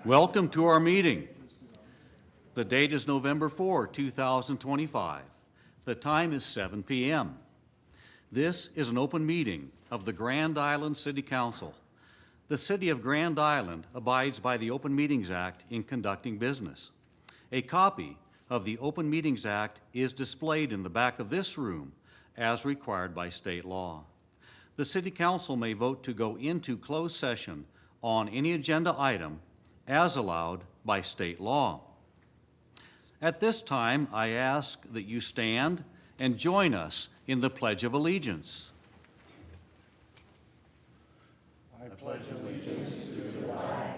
Welcome to our meeting. The date is November 4, 2025. The time is 7 p.m. This is an open meeting of the Grand Island City Council. The City of Grand Island abides by the Open Meetings Act in conducting business. A copy of the Open Meetings Act is displayed in the back of this room as required by state law. The City Council may vote to go into closed session on any agenda item as allowed by state law. At this time, I ask that you stand and join us in the Pledge of Allegiance. I pledge allegiance to the flag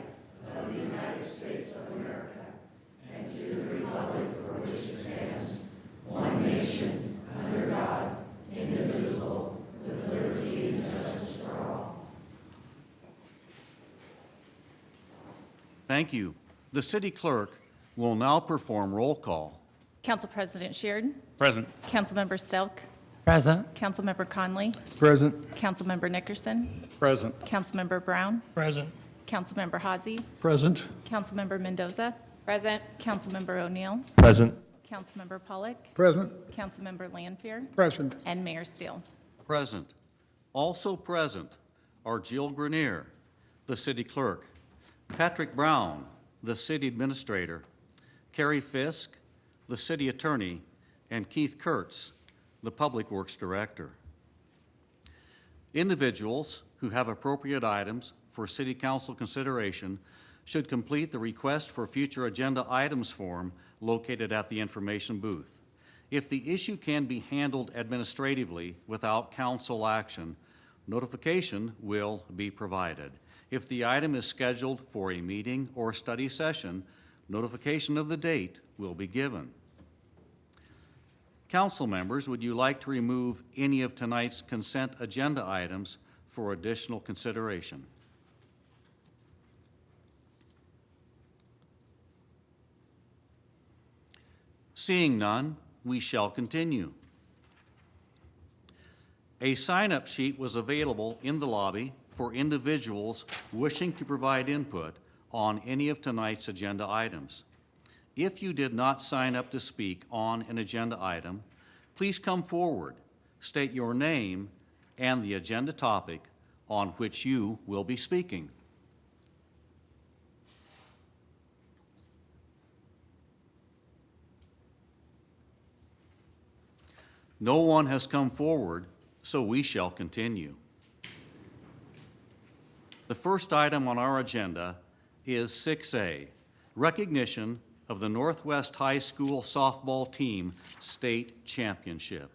of the United States of America and to the republic for which it stands, one nation, under God, indivisible, with liberty and justice for all. Thank you. The City Clerk will now perform roll call. Council President Sheard. Present. Councilmember Stelk. Present. Councilmember Conley. Present. Councilmember Nickerson. Present. Councilmember Brown. Present. Councilmember Hazy. Present. Councilmember Mendoza. Present. Councilmember O'Neill. Present. Councilmember Pollock. Present. Councilmember Lanfear. Present. And Mayor Steele. Present. Also present are Jill Grenier, the City Clerk, Patrick Brown, the City Administrator, Carrie Fisk, the City Attorney, and Keith Kurtz, the Public Works Director. Individuals who have appropriate items for City Council consideration should complete the Request for Future Agenda Items form located at the information booth. If the issue can be handled administratively without council action, notification will be provided. If the item is scheduled for a meeting or study session, notification of the date will be given. Council members, would you like to remove any of tonight's consent agenda items for additional consideration? Seeing none, we shall continue. A sign-up sheet was available in the lobby for individuals wishing to provide input on any of tonight's agenda items. If you did not sign up to speak on an agenda item, please come forward, state your name and the agenda topic on which you will be speaking. No one has come forward, so we shall continue. The first item on our agenda is 6A, recognition of the Northwest High School softball team state championship.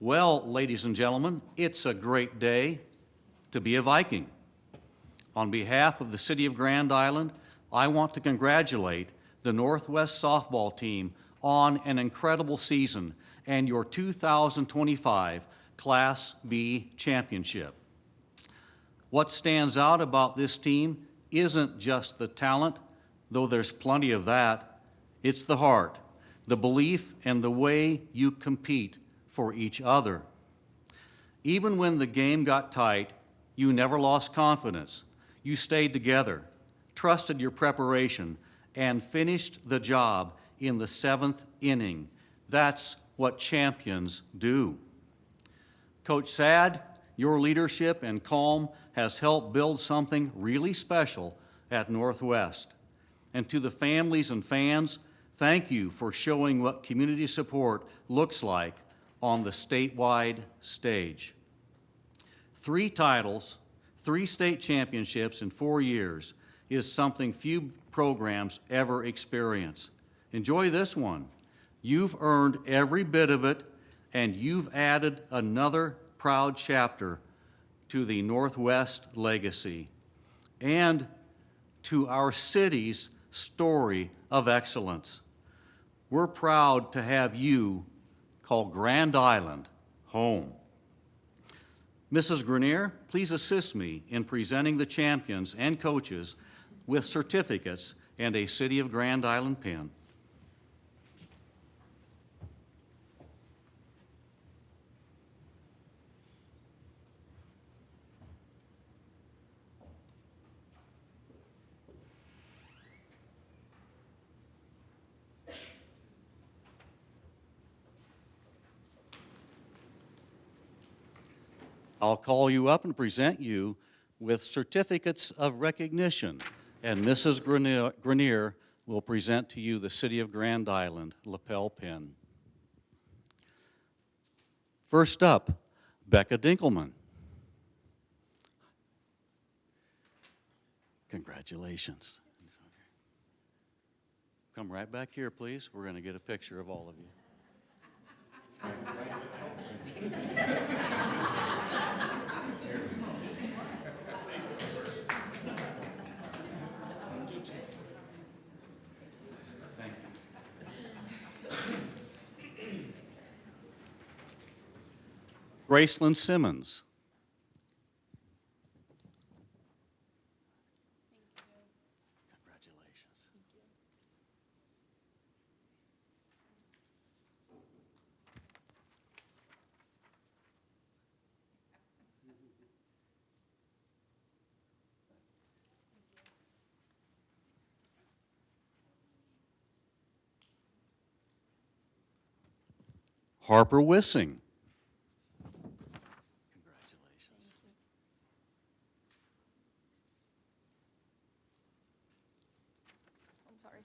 Well, ladies and gentlemen, it's a great day to be a Viking. On behalf of the City of Grand Island, I want to congratulate the Northwest softball team on an incredible season and your 2025 Class B championship. What stands out about this team isn't just the talent, though there's plenty of that. It's the heart, the belief, and the way you compete for each other. Even when the game got tight, you never lost confidence. You stayed together, trusted your preparation, and finished the job in the 7th inning. That's what champions do. Coach Sad, your leadership and calm has helped build something really special at Northwest. And to the families and fans, thank you for showing what community support looks like on the statewide stage. 3 titles, 3 state championships in 4 years is something few programs ever experience. Enjoy this one. You've earned every bit of it, and you've added another proud chapter to the Northwest legacy and to our city's story of excellence. We're proud to have you call Grand Island home. Mrs. Grenier, please assist me in presenting the champions and coaches with certificates and a City of Grand Island pin. I'll call you up and present you with certificates of recognition, and Mrs. Grenier will present to you the City of Grand Island lapel pin. First up, Becca Dinkelman. Congratulations. Come right back here, please. We're going to get a picture of all of you. Thank you. Graceland Simmons. Congratulations. Harper Wissing. Congratulations. I'm sorry.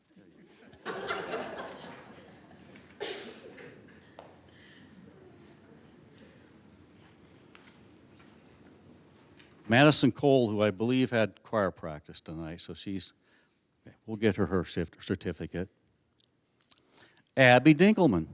Madison Cole, who I believe had choir practice tonight, so we'll get her certificate. Abby Dinkelman.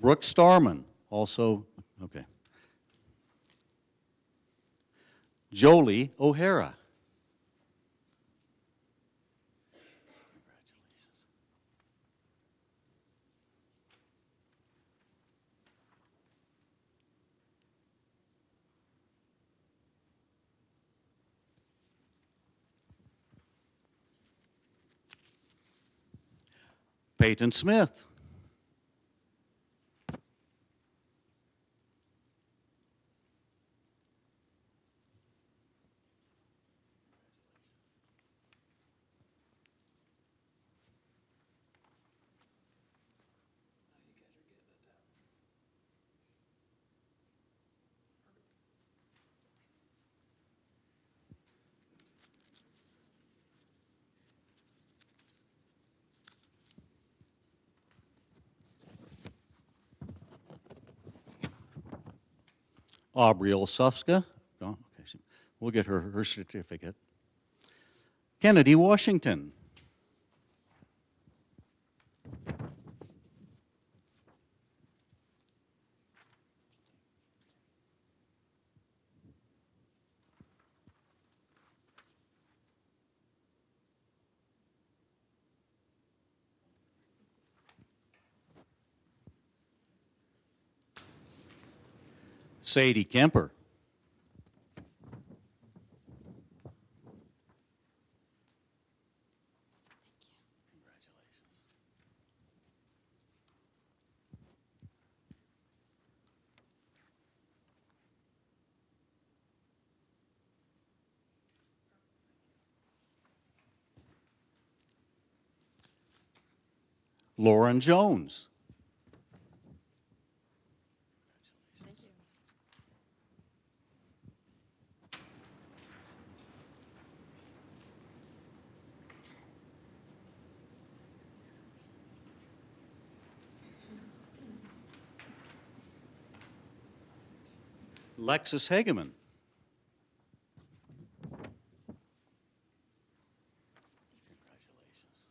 Brooke Starman, also, okay. Jolie O'Hara. Congratulations. Peyton Smith. Aubrey Olsufska. Oh, okay. We'll get her certificate. Kennedy Washington. Sadie Kemper. Congratulations. Lauren Jones. Lexus Hageman. Congratulations.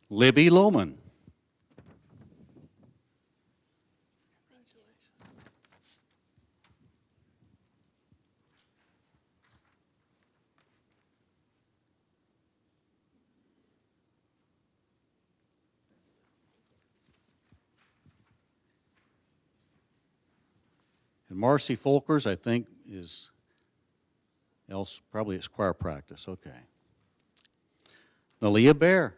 Libby Lohman. And Marcy Folkers, I think, is else probably it's choir practice. Okay. Nalia Bear.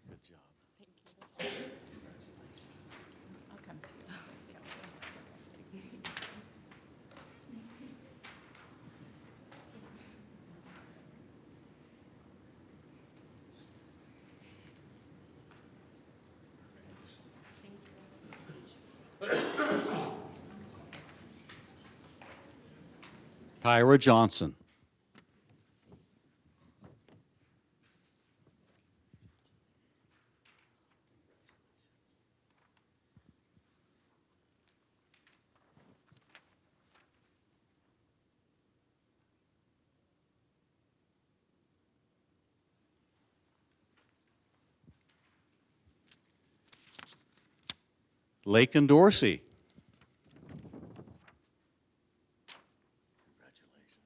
Good job. I'll come to you. Tyra Johnson. Lakin Dorsey. Congratulations.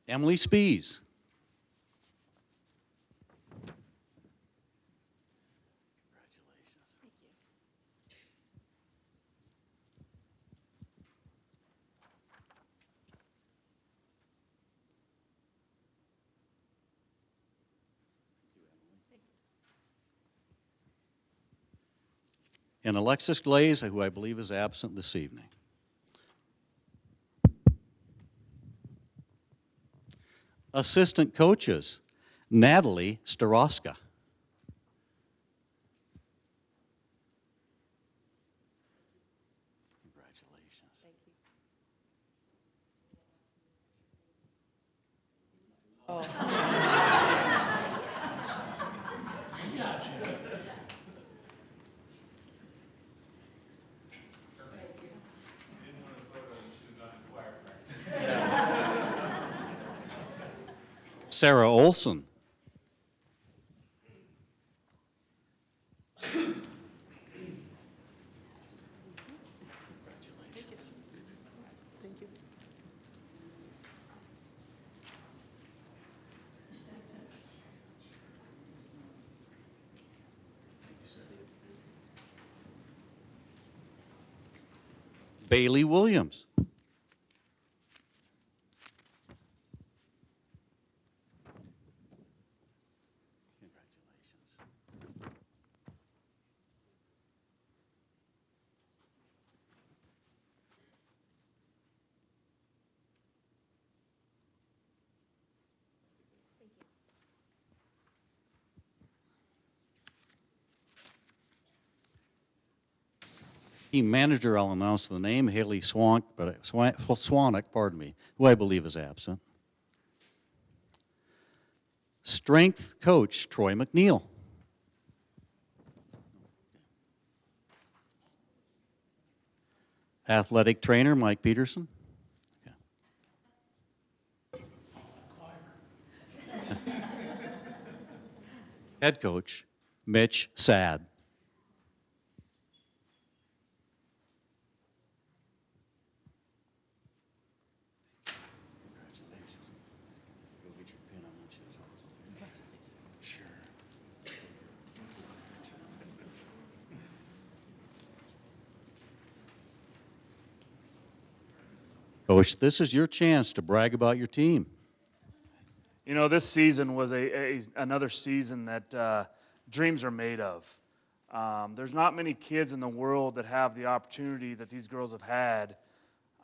Emily Spees. And Alexis Glaze, who I believe is absent this evening. Assistant coaches, Natalie Staroska. Congratulations. Thank you. Sarah Olson. Thank you. Bailey Williams. Congratulations. Team manager, I'll announce the name, Haley Swanick, pardon me, who I believe is absent. Strength coach, Troy McNeil. Athletic trainer, Mike Peterson. Okay. Head coach, Mitch Sad. Coach, this is your chance to brag about your team. You know, this season was another season that dreams are made of. There's not many kids in the world that have the opportunity that these girls have had.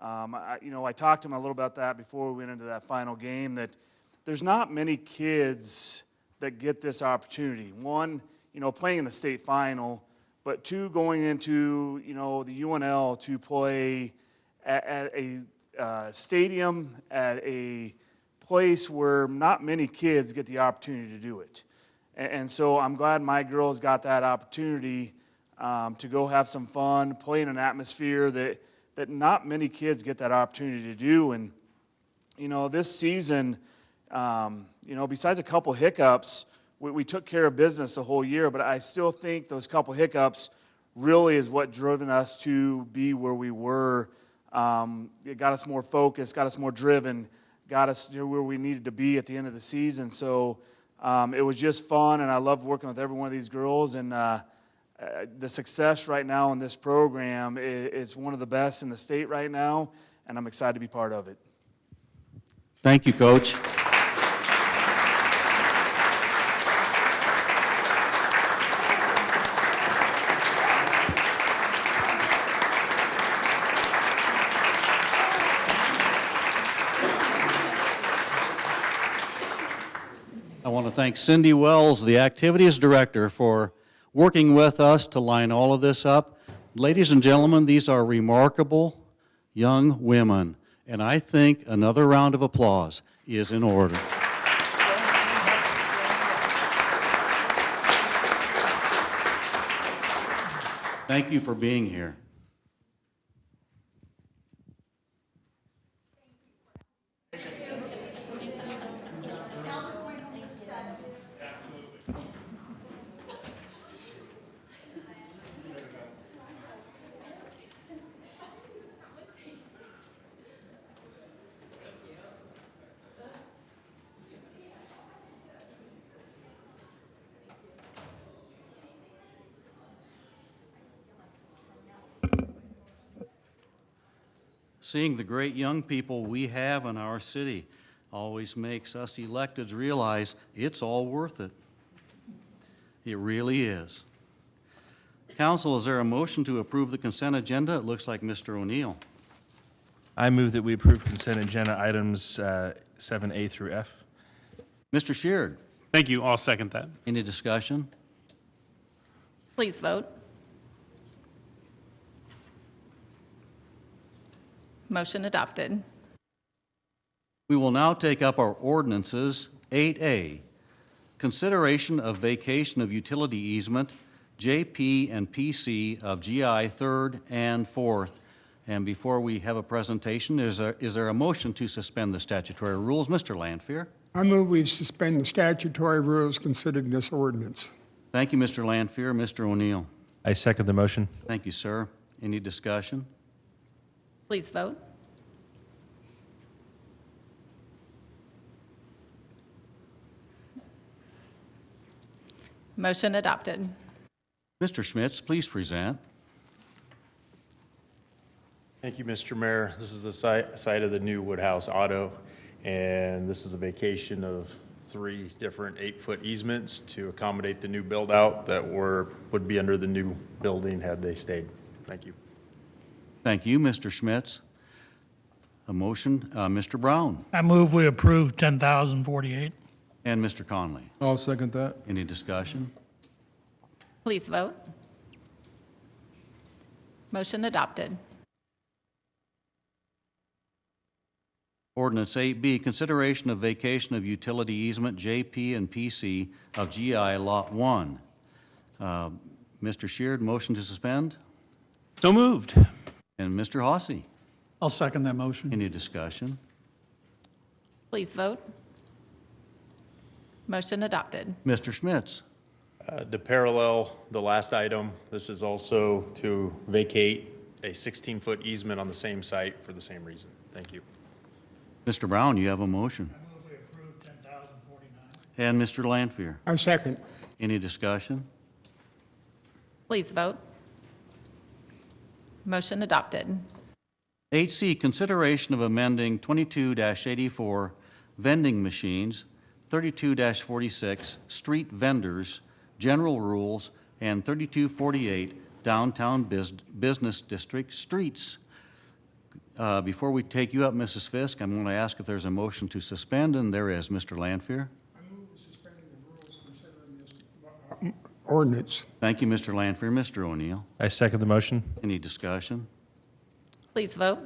I talked to them a little about that before we went into that final game, that there's not many kids that get this opportunity. One, playing in the state final, but two, going into, the UNL to play at a stadium, at a place where not many kids get the opportunity to do it. And so I'm glad my girls got that opportunity to go have some fun, play in an atmosphere that not many kids get that opportunity to do. And, this season, besides a couple hiccups, we took care of business the whole year, but I still think those couple hiccups really is what driven us to be where we were. It got us more focused, got us more driven, got us to where we needed to be at the end of the season. So it was just fun, and I loved working with every one of these girls. And the success right now in this program is one of the best in the state right now, and I'm excited to be part of it. Thank you, Coach. I want to thank Cindy Wells, the Activities Director, for working with us to line all of this up. Ladies and gentlemen, these are remarkable young women, and I think another round of applause is in order. Thank you for being here. Seeing the great young people we have in our city always makes us electeds realize it's all worth it. It really is. Council, is there a motion to approve the consent agenda? It looks like Mr. O'Neill. I move that we approve consent agenda items 7A through F. Mr. Sheard, Thank you. I'll second that. any discussion? Please vote. Motion adopted. We will now take up our ordinances. 8A, consideration of vacation of utility easement, JP and PC of GI 3rd and 4th. And before we have a presentation, is there a motion to suspend the statutory rules? Mr. Lanfear. I move we suspend the statutory rules considered in this ordinance. Thank you, Mr. Lanfear. Mr. O'Neill. I second the motion. Thank you, sir. Any discussion? Please vote. Motion adopted. Mr. Schmitz, please present. Thank you, Mr. Mayor. This is the site of the new Woodhouse Auto, and this is a vacation of 3 different 8-foot easements to accommodate the new build-out that would be under the new building had they stayed. Thank you. Thank you, Mr. Schmitz. A motion, Mr. Brown I move we approve 10,048. and Mr. Conley. I'll second that. Any discussion? Please vote. Motion adopted. Ordinance 8B, consideration of vacation of utility easement, JP and PC of GI Lot 1. Mr. Sheard, motion to suspend? So moved. And Mr. Hossie, I'll second that motion. any discussion? Please vote. Motion adopted. Mr. Schmitz. To parallel the last item, this is also to vacate a 16-foot easement on the same site for the same reason. Thank you. Mr. Brown, you have a motion. I move we approve 10,049. And Mr. Lanfear. I second. Any discussion? Please vote. Motion adopted. 8C, consideration of amending 22-84 vending machines, 32-46 street vendors, general rules, and 3248 downtown business district streets. Before we take you up, Mrs. Fisk, I'm going to ask if there's a motion to suspend, and there is. Mr. Lanfear. I move suspending the rules considering this ordinance. Thank you, Mr. Lanfear. Mr. O'Neill. I second the motion. Any discussion? Please vote.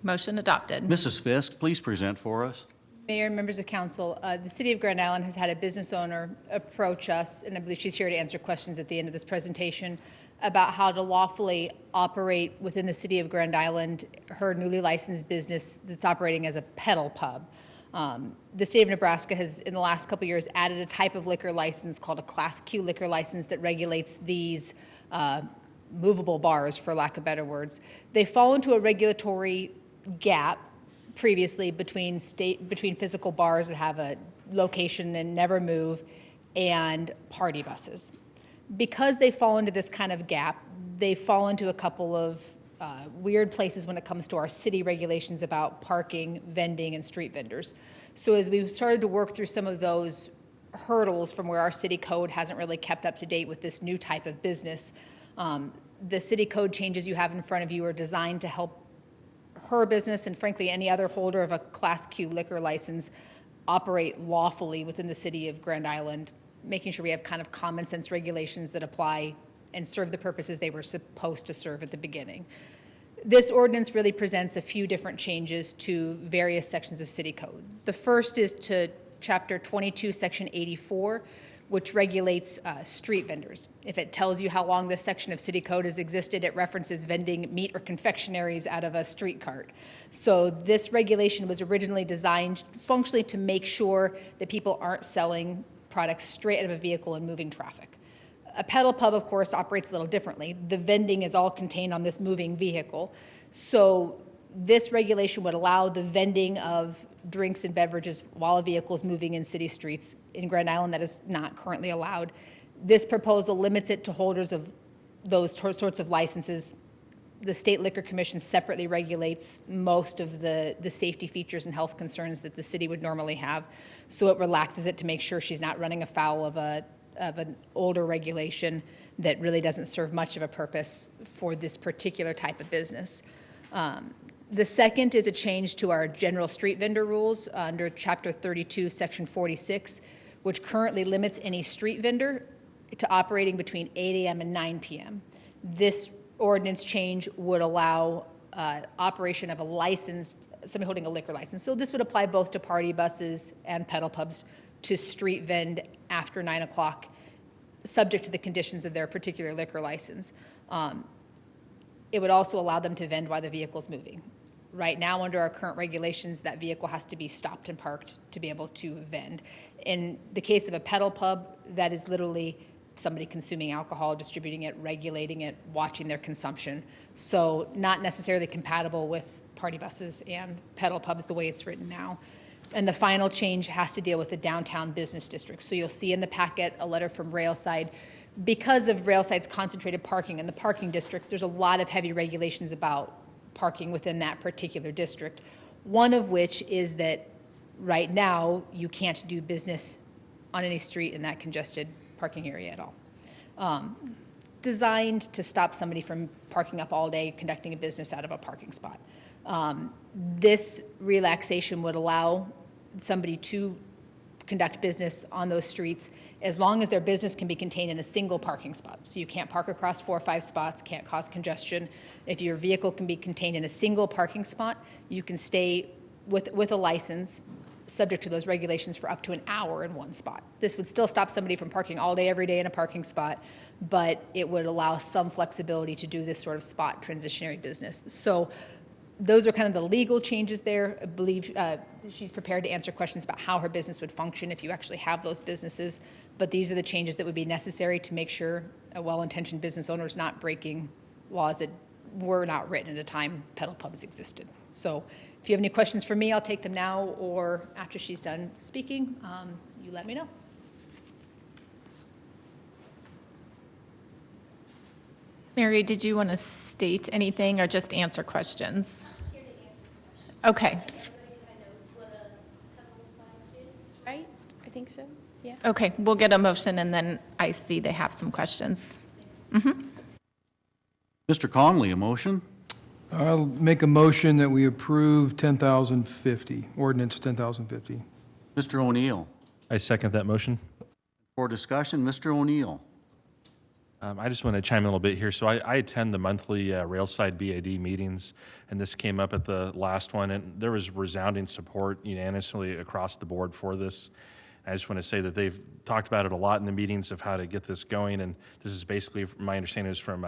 Motion adopted. Mrs. Fisk, please present for us. Mayor and members of council, the city of Grand Island has had a business owner approach us, and I believe she's here to answer questions at the end of this presentation, about how to lawfully operate within the city of Grand Island her newly licensed business that's operating as a pedal pub. The state of Nebraska has, in the last couple of years, added a type of liquor license called a Class Q liquor license that regulates these movable bars, for lack of better words. They fall into a regulatory gap previously between physical bars that have a location and never move and party buses. Because they fall into this kind of gap, they fall into a couple of weird places when it comes to our city regulations about parking, vending, and street vendors. So as we've started to work through some of those hurdles from where our city code hasn't really kept up to date with this new type of business, the city code changes you have in front of you are designed to help her business and frankly any other holder of a Class Q liquor license operate lawfully within the city of Grand Island, making sure we have kind of common sense regulations that apply and serve the purposes they were supposed to serve at the beginning. This ordinance really presents a few different changes to various sections of city code. The first is to Chapter 22, Section 84, which regulates street vendors. If it tells you how long this section of city code has existed, it references vending meat or confectionaries out of a street cart. So this regulation was originally designed functionally to make sure that people aren't selling products straight out of a vehicle and moving traffic. A pedal pub, of course, operates a little differently. The vending is all contained on this moving vehicle. So this regulation would allow the vending of drinks and beverages while a vehicle is moving in city streets. In Grand Island, that is not currently allowed. This proposal limits it to holders of those sorts of licenses. The State Liquor Commission separately regulates most of the safety features and health concerns that the city would normally have. So it relaxes it to make sure she's not running afoul of an older regulation that really doesn't serve much of a purpose for this particular type of business. The second is a change to our general street vendor rules under Chapter 32, Section 46, which currently limits any street vendor to operating between 8 a.m. and 9 p.m. This ordinance change would allow operation of a licensed, somebody holding a liquor license. So this would apply both to party buses and pedal pubs to street vend after 9 o'clock, subject to the conditions of their particular liquor license. It would also allow them to vend while the vehicle's moving. Right now, under our current regulations, that vehicle has to be stopped and parked to be able to vend. In the case of a pedal pub, that is literally somebody consuming alcohol, distributing it, regulating it, watching their consumption. So not necessarily compatible with party buses and pedal pubs the way it's written now. And the final change has to deal with the downtown business district. So you'll see in the packet a letter from Railside. Because of Railside's concentrated parking in the parking districts, there's a lot of heavy regulations about parking within that particular district. One of which is that right now you can't do business on any street in that congested parking area at all. Designed to stop somebody from parking up all day, conducting a business out of a parking spot. This relaxation would allow somebody to conduct business on those streets as long as their business can be contained in a single parking spot. So you can't park across 4 or 5 spots, can't cause congestion. If your vehicle can be contained in a single parking spot, you can stay with a license subject to those regulations for up to an hour in one spot. This would still stop somebody from parking all day, every day in a parking spot, but it would allow some flexibility to do this sort of spot transitionary business. So those are kind of the legal changes there. I believe she's prepared to answer questions about how her business would function if you actually have those businesses. But these are the changes that would be necessary to make sure a well-intentioned business owner is not breaking laws that were not written at the time pedal pubs existed. So if you have any questions for me, I'll take them now, or after she's done speaking, you let me know. Mary, did you want to state anything or just answer questions? Okay. Right? I think so, yeah. Okay, we'll get a motion, and then I see they have some questions. Mr. Conley, a motion? I'll make a motion that we approve 10,050, ordinance 10,050. Mr. O'Neill. I second that motion. For discussion, Mr. O'Neill. I just want to chime in a little bit here. So I attend the monthly Railside BAD meetings, and this came up at the last one, and there was resounding support unanimously across the board for this. I just want to say that they've talked about it a lot in the meetings of how to get this going, and this is basically, my understanding is from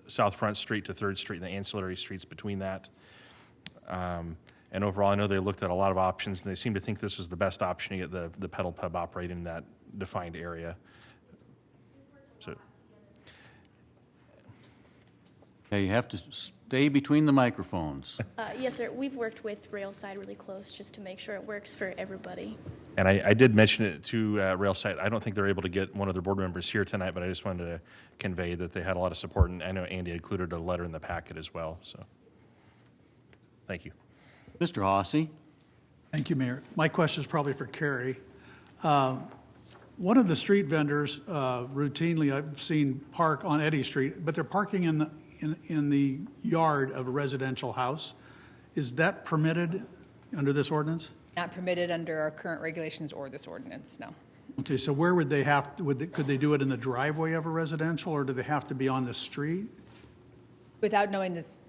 South Front Street to 3rd Street and the ancillary streets between that. And overall, I know they looked at a lot of options, and they seemed to think this was the best option to get the pedal pub operating in that defined area. So, Okay, you have to stay between the microphones. Yes, sir. We've worked with Railside really close just to make sure it works for everybody. and I did mention it to Railside. I don't think they're able to get one of their board members here tonight, but I just wanted to convey that they had a lot of support, and I know Andy included a letter in the packet as well, so. Thank you. Mr. Hossie? Thank you, Mayor. My question is probably for Carrie. One of the street vendors routinely I've seen park on Eddy Street, but they're parking in the yard of a residential house. Is that permitted under this ordinance? Not permitted under our current regulations or this ordinance, no. Okay, so where would they have, could they do it in the driveway of a residential, or do they have to be on the street? Without knowing this,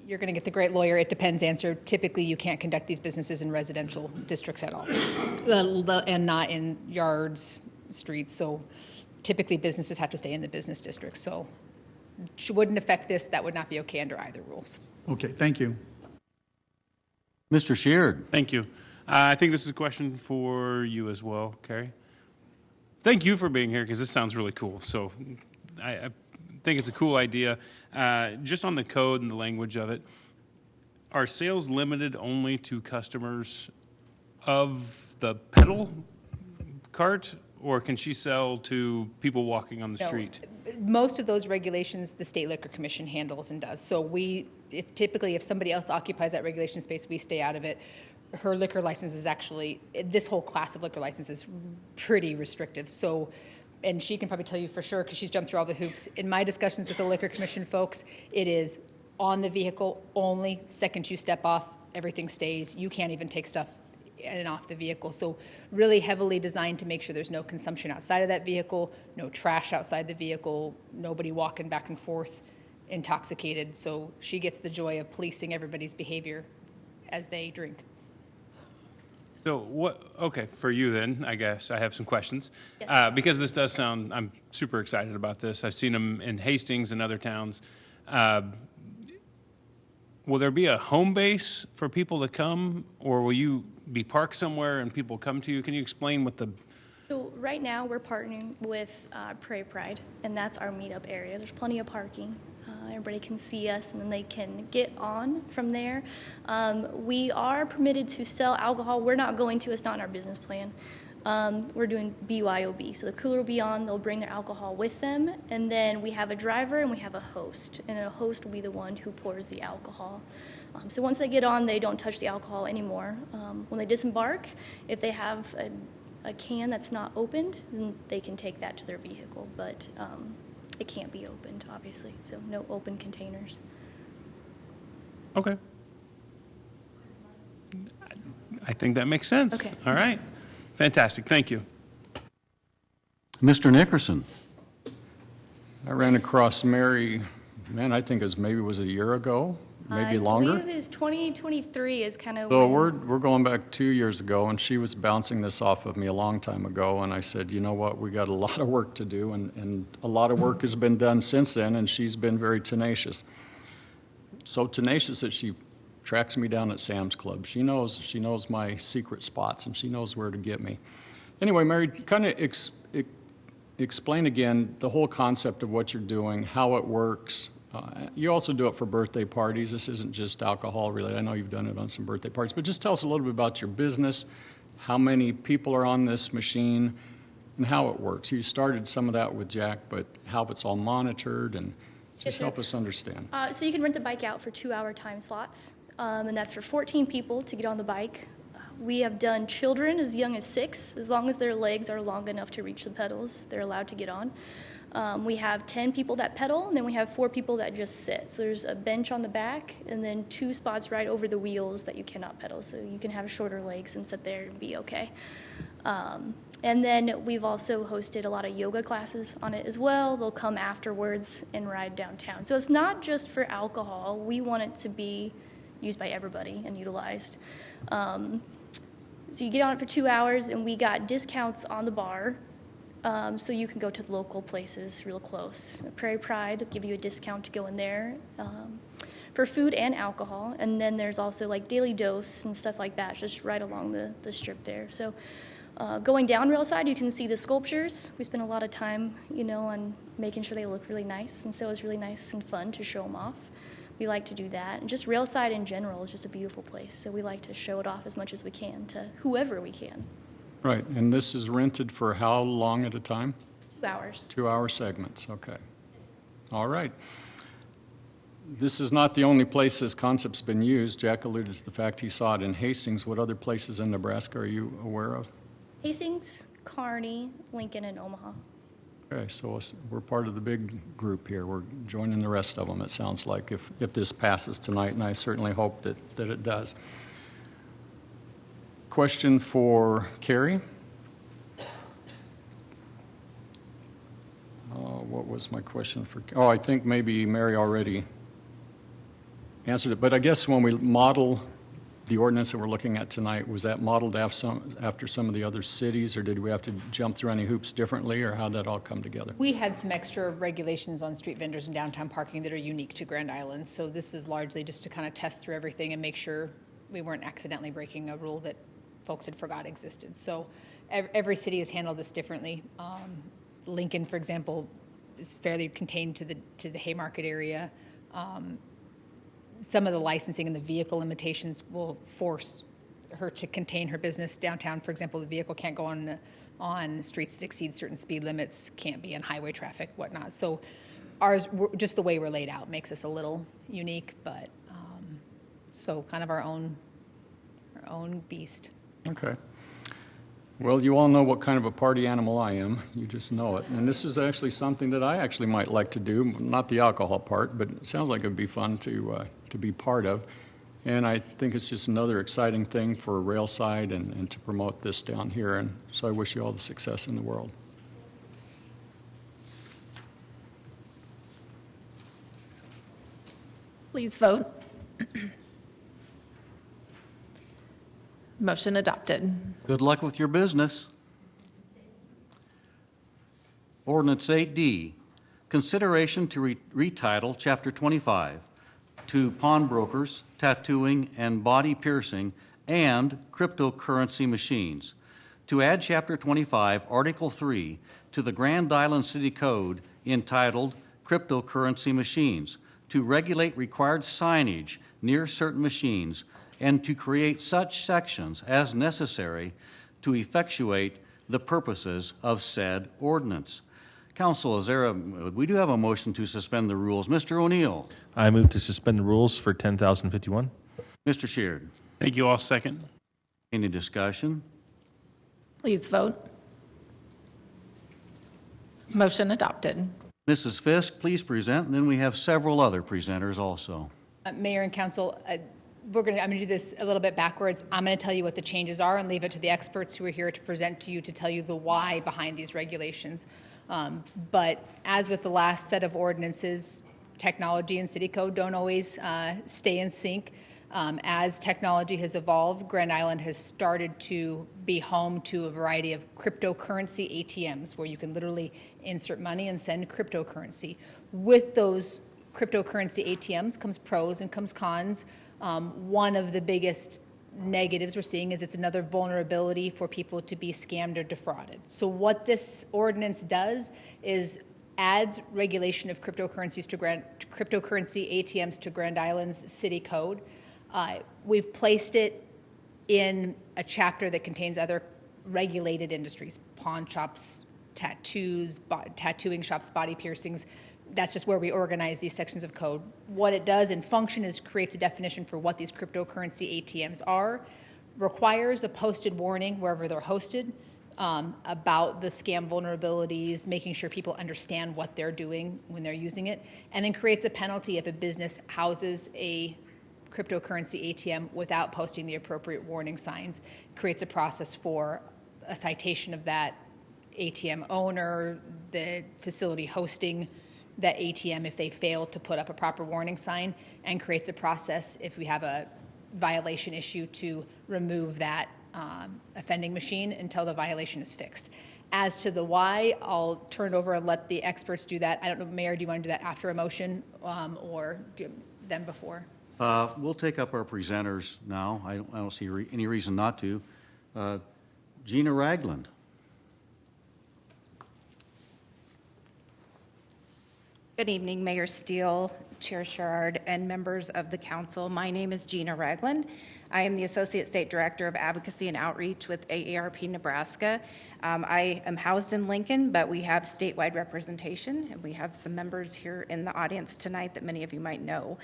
you're going to get the great lawyer, it depends answer. Typically, you can't conduct these businesses in residential districts at all, and not in yards, streets. So typically, businesses have to stay in the business district. So it wouldn't affect this. That would not be okay under either rules. Okay, thank you. Mr. Sheard? Thank you. I think this is a question for you as well, Carrie. Thank you for being here, because this sounds really cool. So I think it's a cool idea. Just on the code and the language of it, are sales limited only to customers of the pedal cart, or can she sell to people walking on the No. street? Most of those regulations, the State Liquor Commission handles and does. So if somebody else occupies that regulation space, we stay out of it. Her liquor license is actually, this whole class of liquor license is pretty restrictive. So, and she can probably tell you for sure, because she's jumped through all the hoops. In my discussions with the Liquor Commission folks, it is on the vehicle only. Second you step off, everything stays. You can't even take stuff in and off the vehicle. So really heavily designed to make sure there's no consumption outside of that vehicle, no trash outside the vehicle, nobody walking back and forth intoxicated. So she gets the joy of policing everybody's behavior as they drink. So okay, for you then, I guess, I have some questions. Yes. Because this does sound, I'm super excited about this. I've seen them in Hastings and other towns. Will there be a home base for people to come, or will you be parked somewhere and people come to you? Can you explain what the... So right now, we're partnering with Prairie Pride, and that's our meetup area. There's plenty of parking. Everybody can see us, and then they can get on from there. We are permitted to sell alcohol. We're not going to. It's not in our business plan. We're doing BYOB. So the cooler will be on. They'll bring their alcohol with them, and then we have a driver and we have a host. And a host will be the one who pours the alcohol. So once they get on, they don't touch the alcohol anymore. When they disembark, if they have a can that's not opened, then they can take that to their vehicle. But it can't be opened, obviously, so no open containers. Okay. I think that makes sense. Okay. All right. Fantastic. Thank you. Mr. Nickerson? I ran across Mary, man, I think maybe was a year ago, maybe longer. I believe it's 2023 is kind of So when... we're going back 2 years ago, and she was bouncing this off of me a long time ago, and I said, you know what, we got a lot of work to do, and a lot of work has been done since then, and she's been very tenacious. So tenacious that she tracks me down at Sam's Club. She knows my secret spots, and she knows where to get me. Anyway, Mary, kind of explain again the whole concept of what you're doing, how it works. You also do it for birthday parties. This isn't just alcohol related. I know you've done it on some birthday parties, but just tell us a little bit about your business, how many people are on this machine, and how it works. You started some of that with Jack, but how it's all monitored, and Yes, just sir. help us understand. So you can rent the bike out for 2-hour time slots, and that's for 14 people to get on the bike. We have done children as young as 6. As long as their legs are long enough to reach the pedals, they're allowed to get on. We have 10 people that pedal, and then we have 4 people that just sit. So there's a bench on the back, and then 2 spots right over the wheels that you cannot pedal. So you can have shorter legs and sit there and be okay. And then we've also hosted a lot of yoga classes on it as well. They'll come afterwards and ride downtown. So it's not just for alcohol. We want it to be used by everybody and utilized. So you get on it for 2 hours, and we got discounts on the bar. So you can go to the local places real close. Prairie Pride will give you a discount to go in there. for food and alcohol. And then there's also like Daily Dose and stuff like that, just right along the strip there. So going down Railside, you can see the sculptures. We spent a lot of time, on making sure they look really nice. And so it was really nice and fun to show them off. We like to do that. And just Railside in general is just a beautiful place. So we like to show it off as much as we can to whoever we can. Right, and this is rented for how long at a time? 2 hours. 2-hour segments, okay. All right. This is not the only place this concept's been used. Jack alluded to the fact he saw it in Hastings. What other places in Nebraska are you aware of? Hastings, Kearney, Lincoln, and Omaha. Okay, so we're part of the big group here. We're joining the rest of them, it sounds like, if this passes tonight, and I certainly hope that it does. Question for Carrie? What was my question for? Oh, I think maybe Mary already answered it. But I guess when we model the ordinance that we're looking at tonight, was that modeled after some of the other cities, or did we have to jump through any hoops differently, or how'd that all come together? We had some extra regulations on street vendors and downtown parking that are unique to Grand Island. So this was largely just to kind of test through everything and make sure we weren't accidentally breaking a rule that folks had forgot existed. So every city has handled this differently. Lincoln, for example, is fairly contained to the Haymarket area. Some of the licensing and the vehicle limitations will force her to contain her business downtown. For example, the vehicle can't go on streets that exceed certain speed limits, can't be in highway traffic, whatnot. So ours, just the way we're laid out makes us a little unique, but so kind of our own beast. Okay. Well, you all know what kind of a party animal I am. You just know it. And this is actually something that I actually might like to do, not the alcohol part, but it sounds like it would be fun to be part of. And I think it's just another exciting thing for Railside and to promote this down here. And so I wish you all the success in the world. Please vote. Motion adopted. Good luck with your business. Ordinance 8D, consideration to retitle Chapter 25 to pawnbrokers, tattooing, and body piercing, and cryptocurrency machines. To add Chapter 25, Article 3 to the Grand Island City Code entitled Cryptocurrency Machines, to regulate required signage near certain machines, and to create such sections as necessary to effectuate the purposes of said ordinance. Council, we do have a motion to suspend the rules. Mr. O'Neill. I move to suspend the rules for 10,051. Mr. Sheard. Thank you all. Second. Any discussion? Please vote. Motion adopted. Mrs. Fisk, please present, and then we have several other presenters also. Mayor and Council, I'm going to do this a little bit backwards. I'm going to tell you what the changes are and leave it to the experts who are here to present to you to tell you the why behind these regulations. But as with the last set of ordinances, technology and city code don't always stay in sync. As technology has evolved, Grand Island has started to be home to a variety of cryptocurrency ATMs where you can literally insert money and send cryptocurrency. With those cryptocurrency ATMs comes pros and comes cons. One of the biggest negatives we're seeing is it's another vulnerability for people to be scammed or defrauded. So what this ordinance does is adds regulation of cryptocurrency ATMs to Grand Island's city code. We've placed it in a chapter that contains other regulated industries, pawn shops, tattoos, tattooing shops, body piercings. That's just where we organize these sections of code. What it does in function is creates a definition for what these cryptocurrency ATMs are, requires a posted warning wherever they're hosted about the scam vulnerabilities, making sure people understand what they're doing when they're using it, and then creates a penalty if a business houses a cryptocurrency ATM without posting the appropriate warning signs, creates a process for a citation of that ATM owner, the facility hosting that ATM if they fail to put up a proper warning sign, and creates a process if we have a violation issue to remove that offending machine until the violation is fixed. As to the why, I'll turn it over and let the experts do that. I don't know, Mayor, do you want to do that after a motion, or than before. We'll take up our presenters now. I don't see any reason not to. Gina Ragland. Good evening, Mayor Steele, Chair Sherrard, and members of the council. My name is Gina Ragland. I am the Associate State Director of Advocacy and Outreach with AARP Nebraska. I am housed in Lincoln, but we have statewide representation, and we have some members here in the audience tonight that many of you might know.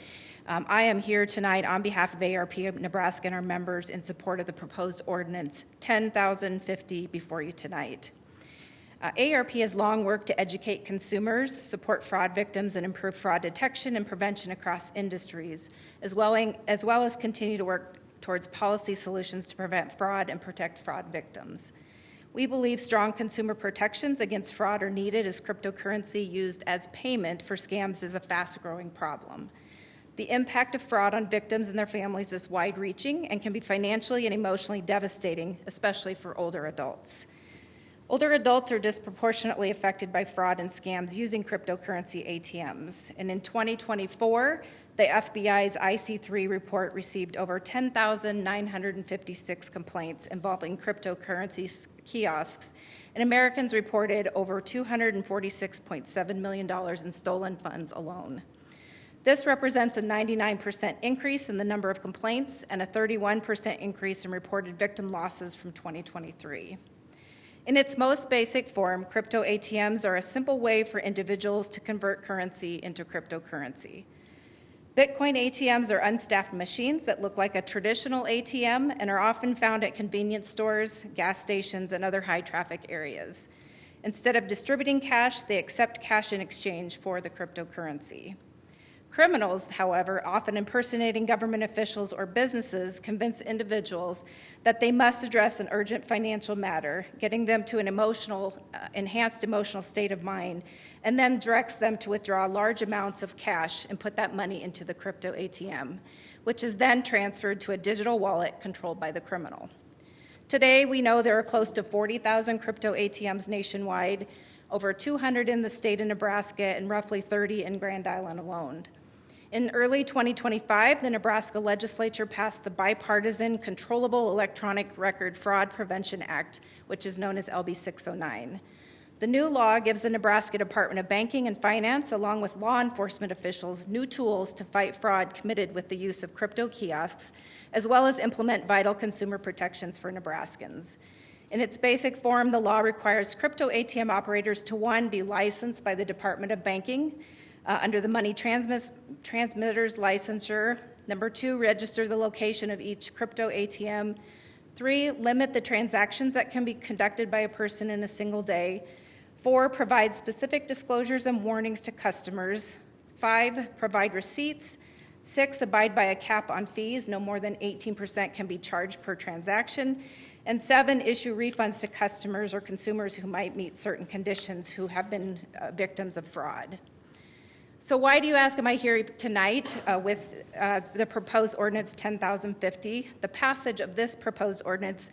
I am here tonight on behalf of AARP of Nebraska and our members in support of the proposed ordinance 10,050 before you tonight. AARP has long worked to educate consumers, support fraud victims, and improve fraud detection and prevention across industries, as well as continue to work towards policy solutions to prevent fraud and protect fraud victims. We believe strong consumer protections against fraud are needed as cryptocurrency used as payment for scams is a fast-growing problem. The impact of fraud on victims and their families is wide-reaching and can be financially and emotionally devastating, especially for older adults. Older adults are disproportionately affected by fraud and scams using cryptocurrency ATMs. And in 2024, the FBI's IC3 report received over 10,956 complaints involving cryptocurrency kiosks, and Americans reported over $246.7 million in stolen funds alone. This represents a 99% increase in the number of complaints and a 31% increase in reported victim losses from 2023. In its most basic form, crypto ATMs are a simple way for individuals to convert currency into cryptocurrency. Bitcoin ATMs are unstaffed machines that look like a traditional ATM and are often found at convenience stores, gas stations, and other high-traffic areas. Instead of distributing cash, they accept cash in exchange for the cryptocurrency. Criminals, however, often impersonating government officials or businesses, convince individuals that they must address an urgent financial matter, getting them to an enhanced emotional state of mind, and then directs them to withdraw large amounts of cash and put that money into the crypto ATM, which is then transferred to a digital wallet controlled by the criminal. Today, we know there are close to 40,000 crypto ATMs nationwide, over 200 in the state of Nebraska, and roughly 30 in Grand Island alone. In early 2025, the Nebraska legislature passed the Bipartisan Controllable Electronic Record Fraud Prevention Act, which is known as LB 609. The new law gives the Nebraska Department of Banking and Finance, along with law enforcement officials, new tools to fight fraud committed with the use of crypto kiosks, as well as implement vital consumer protections for Nebraskans. In its basic form, the law requires crypto ATM operators to, 1, be licensed by the Department of Banking under the money transmitter's licensure. 2, register the location of each crypto ATM. 3, limit the transactions that can be conducted by a person in a single day. 4, provide specific disclosures and warnings to customers. 5, provide receipts. 6, abide by a cap on fees. No more than 18% can be charged per transaction. And 7, issue refunds to customers or consumers who might meet certain conditions who have been victims of fraud. So why do you ask, am I here tonight with the proposed ordinance 10,050? The passage of this proposed ordinance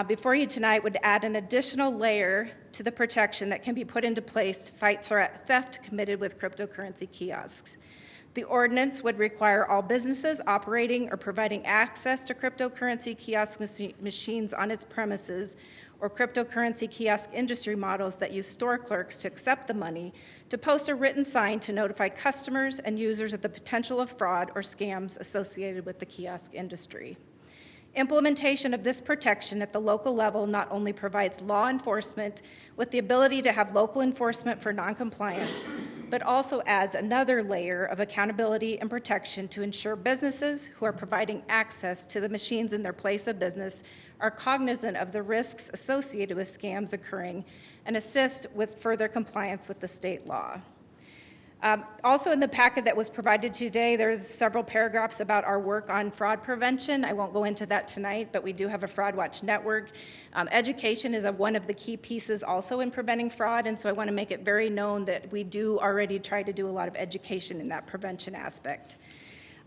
before you tonight would add an additional layer to the protection that can be put into place to fight theft committed with cryptocurrency kiosks. The ordinance would require all businesses operating or providing access to cryptocurrency kiosk machines on its premises, or cryptocurrency kiosk industry models that use store clerks to accept the money, to post a written sign to notify customers and users of the potential of fraud or scams associated with the kiosk industry. Implementation of this protection at the local level not only provides law enforcement with the ability to have local enforcement for noncompliance, but also adds another layer of accountability and protection to ensure businesses who are providing access to the machines in their place of business are cognizant of the risks associated with scams occurring and assist with further compliance with the state law. Also in the packet that was provided today, there's several paragraphs about our work on fraud prevention. I won't go into that tonight, but we do have a Fraud Watch network. Education is one of the key pieces also in preventing fraud, and so I want to make it very known that we do already try to do a lot of education in that prevention aspect.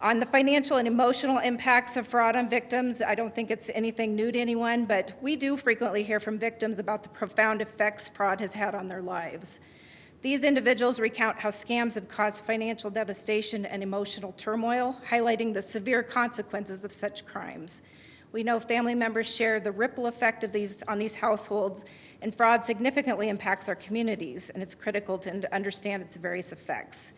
On the financial and emotional impacts of fraud on victims, I don't think it's anything new to anyone, but we do frequently hear from victims about the profound effects fraud has had on their lives. These individuals recount how scams have caused financial devastation and emotional turmoil, highlighting the severe consequences of such crimes. We know family members share the ripple effect of on these households, and fraud significantly impacts our communities, and it's critical to understand its various effects.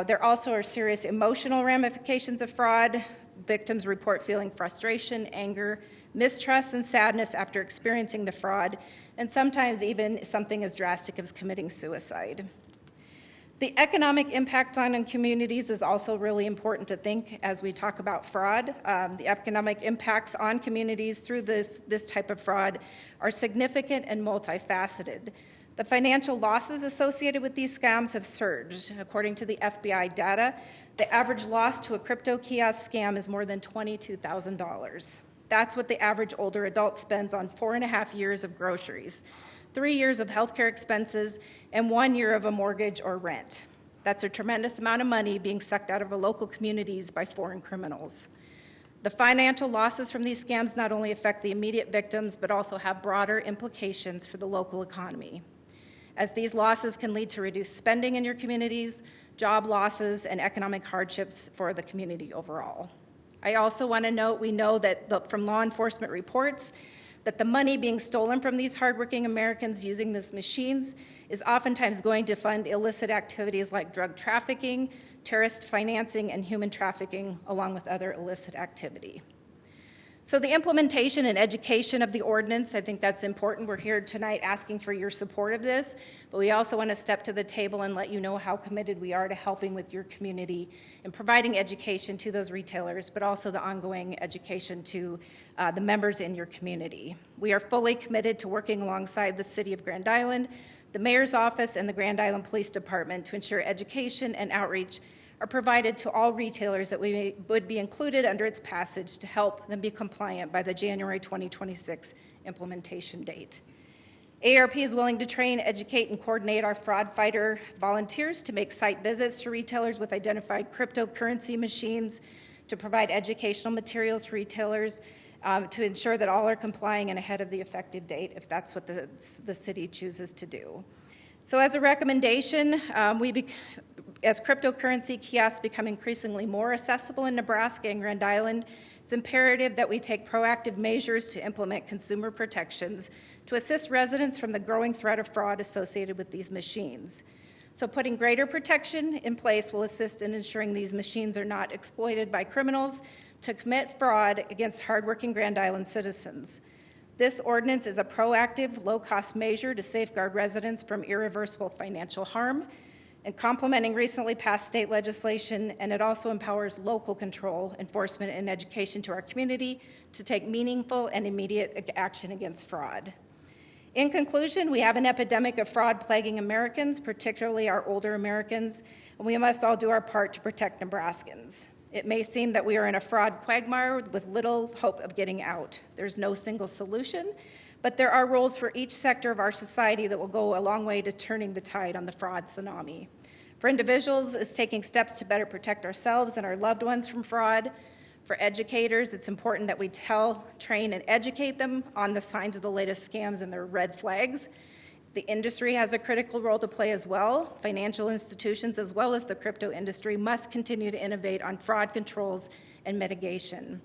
There also are serious emotional ramifications of fraud. Victims report feeling frustration, anger, mistrust, and sadness after experiencing the fraud, and sometimes even something as drastic as committing suicide. The economic impact on communities is also really important to think as we talk about fraud. The economic impacts on communities through this type of fraud are significant and multifaceted. The financial losses associated with these scams have surged. According to the FBI data, the average loss to a crypto kiosk scam is more than $22,000. That's what the average older adult spends on 4.5 years of groceries, 3 years of healthcare expenses, and 1 year of a mortgage or rent. That's a tremendous amount of money being sucked out of our local communities by foreign criminals. The financial losses from these scams not only affect the immediate victims, but also have broader implications for the local economy, as these losses can lead to reduced spending in your communities, job losses, and economic hardships for the community overall. I also want to note, we know that from law enforcement reports, that the money being stolen from these hardworking Americans using these machines is oftentimes going to fund illicit activities like drug trafficking, terrorist financing, and human trafficking, along with other illicit activity. So the implementation and education of the ordinance, I think that's important. We're here tonight asking for your support of this, but we also want to step to the table and let you know how committed we are to helping with your community and providing education to those retailers, but also the ongoing education to the members in your community. We are fully committed to working alongside the City of Grand Island, the Mayor's Office, and the Grand Island Police Department to ensure education and outreach are provided to all retailers that would be included under its passage to help them be compliant by the January 2026 implementation date. ARP is willing to train, educate, and coordinate our fraud fighter volunteers to make site visits to retailers with identified cryptocurrency machines, to provide educational materials for retailers, to ensure that all are complying and ahead of the effective date if that's what the city chooses to do. So as a recommendation, as cryptocurrency kiosks become increasingly more accessible in Nebraska and Grand Island, it's imperative that we take proactive measures to implement consumer protections to assist residents from the growing threat of fraud associated with these machines. So putting greater protection in place will assist in ensuring these machines are not exploited by criminals to commit fraud against hardworking Grand Island citizens. This ordinance is a proactive, low-cost measure to safeguard residents from irreversible financial harm and complementing recently passed state legislation, and it also empowers local control, enforcement, and education to our community to take meaningful and immediate action against fraud. In conclusion, we have an epidemic of fraud plaguing Americans, particularly our older Americans, and we must all do our part to protect Nebraskans. It may seem that we are in a fraud quagmire with little hope of getting out. There's no single solution, but there are roles for each sector of our society that will go a long way to turning the tide on the fraud tsunami. For individuals, it's taking steps to better protect ourselves and our loved ones from fraud. For educators, it's important that we train, and educate them on the signs of the latest scams and their red flags. The industry has a critical role to play as well. Financial institutions, as well as the crypto industry, must continue to innovate on fraud controls and mitigation.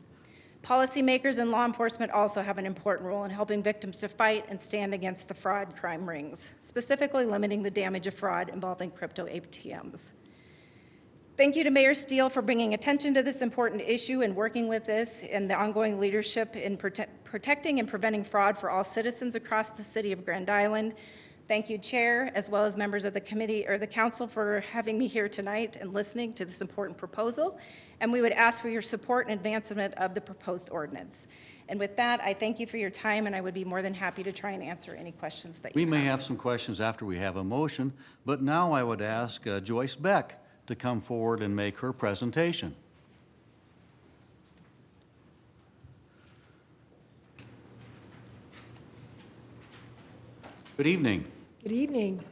Policymakers and law enforcement also have an important role in helping victims to fight and stand against the fraud crime rings, specifically limiting the damage of fraud involving crypto ATMs. Thank you to Mayor Steele for bringing attention to this important issue and working with this and the ongoing leadership in protecting and preventing fraud for all citizens across the City of Grand Island. Thank you, Chair, as well as members of the committee or the council for having me here tonight and listening to this important proposal. And we would ask for your support and advancement of the proposed ordinance. And with that, I thank you for your time, and I would be more than happy to try and answer any questions that you have. We may have some questions after we have a motion, but now I would ask Joyce Beck to come forward and make her presentation. Good evening. Good evening,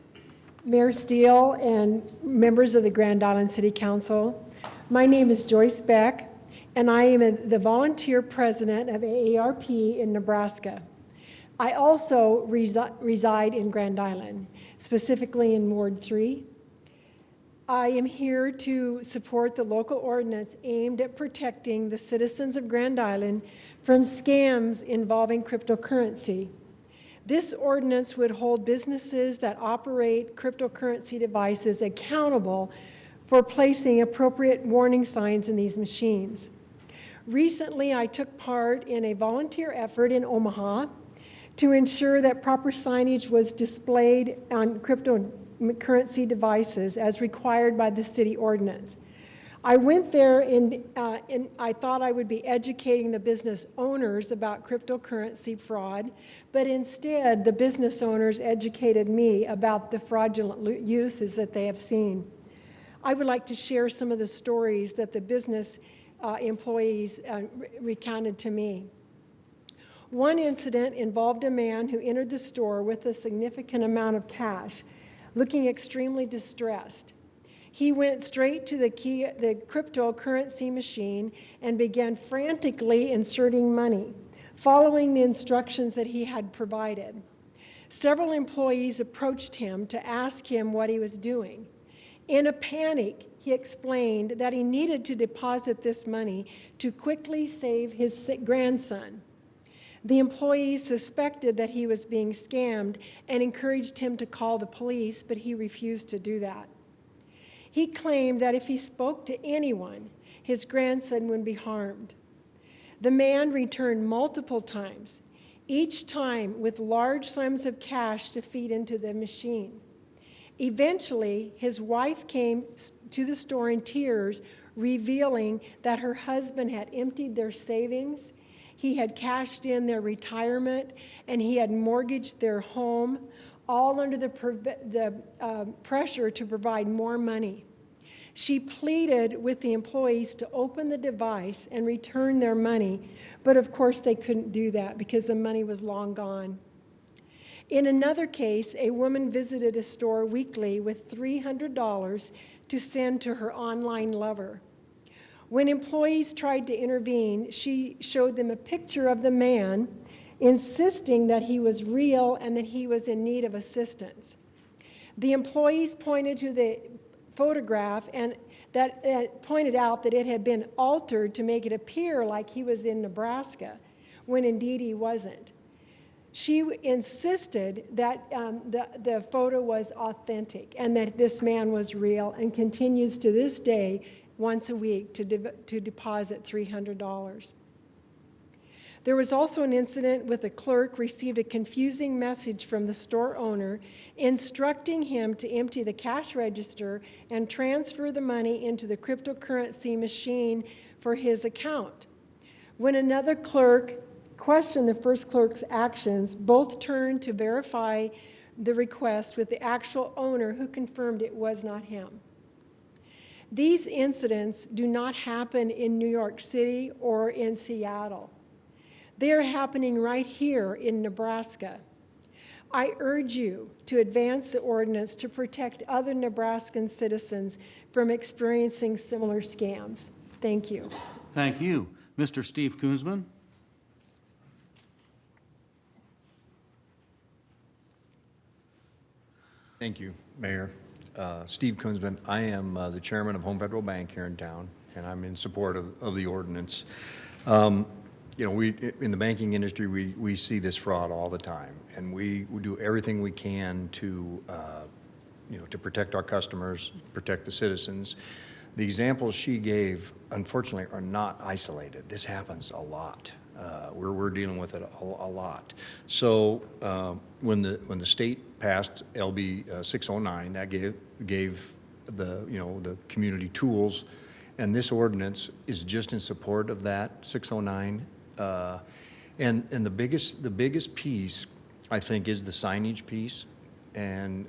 Mayor Steele and members of the Grand Island City Council. My name is Joyce Beck, and I am the volunteer president of AARP in Nebraska. I also reside in Grand Island. specifically in Ward 3. I am here to support the local ordinance aimed at protecting the citizens of Grand Island from scams involving cryptocurrency. This ordinance would hold businesses that operate cryptocurrency devices accountable for placing appropriate warning signs in these machines. Recently, I took part in a volunteer effort in Omaha to ensure that proper signage was displayed on cryptocurrency devices as required by the city ordinance. I went there and I thought I would be educating the business owners about cryptocurrency fraud, but instead the business owners educated me about the fraudulent uses that they have seen. I would like to share some of the stories that the business employees recounted to me. One incident involved a man who entered the store with a significant amount of cash, looking extremely distressed. He went straight to the cryptocurrency machine and began frantically inserting money, following the instructions that he had provided. Several employees approached him to ask him what he was doing. In a panic, he explained that he needed to deposit this money to quickly save his grandson. The employees suspected that he was being scammed and encouraged him to call the police, but he refused to do that. He claimed that if he spoke to anyone, his grandson would be harmed. The man returned multiple times, each time with large sums of cash to feed into the machine. Eventually, his wife came to the store in tears, revealing that her husband had emptied their savings, he had cashed in their retirement, and he had mortgaged their home, all under the pressure to provide more money. She pleaded with the employees to open the device and return their money, but of course they couldn't do that because the money was long gone. In another case, a woman visited a store weekly with $300 to send to her online lover. When employees tried to intervene, she showed them a picture of the man, insisting that he was real and that he was in need of assistance. The employees pointed to the photograph and that pointed out that it had been altered to make it appear like he was in Nebraska, when indeed he wasn't. She insisted that the photo was authentic and that this man was real, and continues to this day once a week to deposit $300. There was also an incident with a clerk received a confusing message from the store owner instructing him to empty the cash register and transfer the money into the cryptocurrency machine for his account. When another clerk questioned the first clerk's actions, both turned to verify the request with the actual owner, who confirmed it was not him. These incidents do not happen in New York City or in Seattle. They are happening right here in Nebraska. I urge you to advance the ordinance to protect other Nebraskan citizens from experiencing similar scams. Thank you. Thank you. Mr. Steve Koonsman. Thank you, Mayor. Steve Koonsman. I am the chairman of Home Federal Bank here in town, and I'm in support of the ordinance. You know, we in the banking industry, we see this fraud all the time, and we do everything we can to, you know, to protect our customers, protect the citizens. The examples she gave, unfortunately, are not isolated. This happens a lot. We're dealing with it a lot. So when the state passed LB 609, that gave the, you know, the community tools, and this ordinance is just in support of that 609. And the biggest piece, I think, is the signage piece. And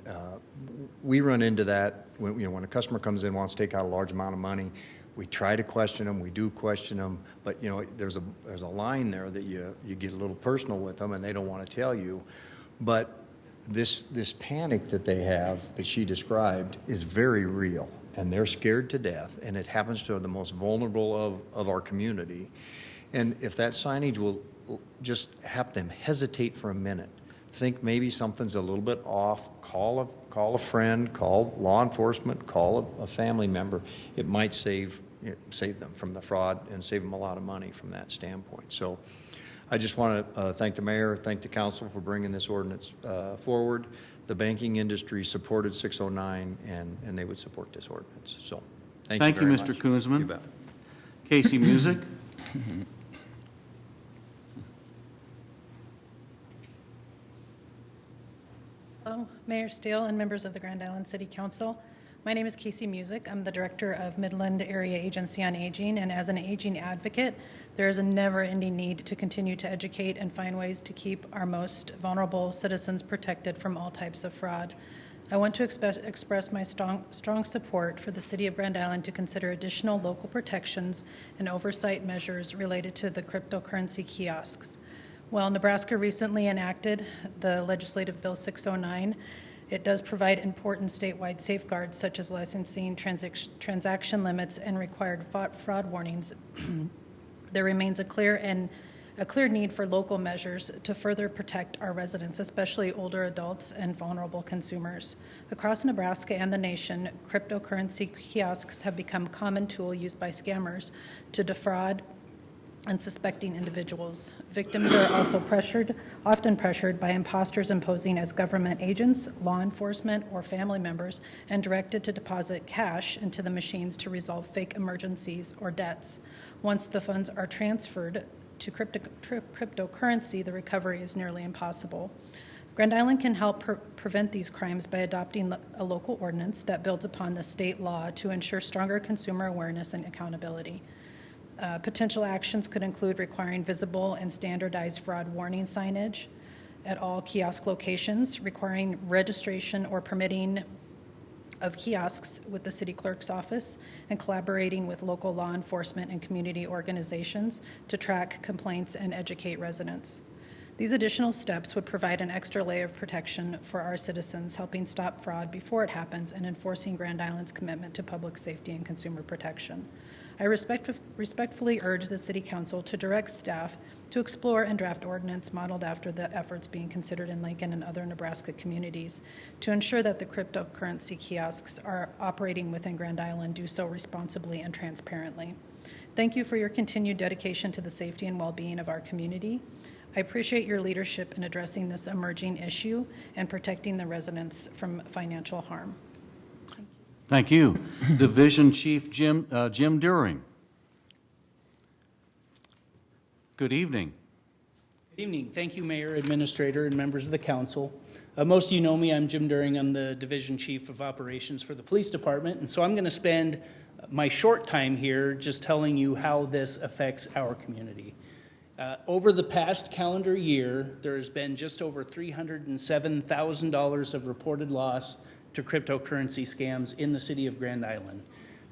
we run into that when, you know, when a customer comes in, wants to take out a large amount of money. We try to question them. We do question them, but you know, there's a line there that you get a little personal with them, and they don't want to tell you. But this panic that they have, that she described, is very real, and they're scared to death. And it happens to the most vulnerable of our community. And if that signage will just have them hesitate for a minute, think maybe something's a little bit off, call a friend, call law enforcement, call a family member. It might save them from the fraud and save them a lot of money from that standpoint. So I just want to thank the mayor, thank the council for bringing this ordinance forward. The banking industry supported 609, and they would support this ordinance. So thank you very much. Mr. Koonsman. You bet. Casey Music. Hello, Mayor Steele and members of the Grand Island City Council. My name is Casey Music. I'm the Director of Midland Area Agency on Aging, and as an aging advocate, there is a never-ending need to continue to educate and find ways to keep our most vulnerable citizens protected from all types of fraud. I want to express my strong support for the City of Grand Island to consider additional local protections and oversight measures related to the cryptocurrency kiosks. While Nebraska recently enacted the legislative bill 609, it does provide important statewide safeguards such as licensing, transaction limits, and required fraud warnings. There remains a clear need for local measures to further protect our residents, especially older adults and vulnerable consumers. Across Nebraska and the nation, cryptocurrency kiosks have become a common tool used by scammers to defraud unsuspecting individuals. Victims are also often pressured by imposters imposing as government agents, law enforcement, or family members, and directed to deposit cash into the machines to resolve fake emergencies or debts. Once the funds are transferred to cryptocurrency, the recovery is nearly impossible. Grand Island can help prevent these crimes by adopting a local ordinance that builds upon the state law to ensure stronger consumer awareness and accountability. Potential actions could include requiring visible and standardized fraud warning signage at all kiosk locations, requiring registration or permitting of kiosks with the city clerk's office, and collaborating with local law enforcement and community organizations to track complaints and educate residents. These additional steps would provide an extra layer of protection for our citizens, helping stop fraud before it happens and enforcing Grand Island's commitment to public safety and consumer protection. I respectfully urge the City Council to direct staff to explore and draft ordinance modeled after the efforts being considered in Lincoln and other Nebraska communities to ensure that the cryptocurrency kiosks are operating within Grand Island do so responsibly and transparently. Thank you for your continued dedication to the safety and well-being of our community. I appreciate your leadership in addressing this emerging issue and protecting the residents from financial harm. Thank you. Division Chief Jim During. Good evening. Good evening. Thank you, Mayor, Administrator, and members of the council. Most of you know me. I'm Jim During. I'm the Division Chief of Operations for the Police Department, and so I'm going to spend my short time here just telling you how this affects our community. Over the past calendar year, there has been just over $307,000 of reported loss to cryptocurrency scams in the city of Grand Island.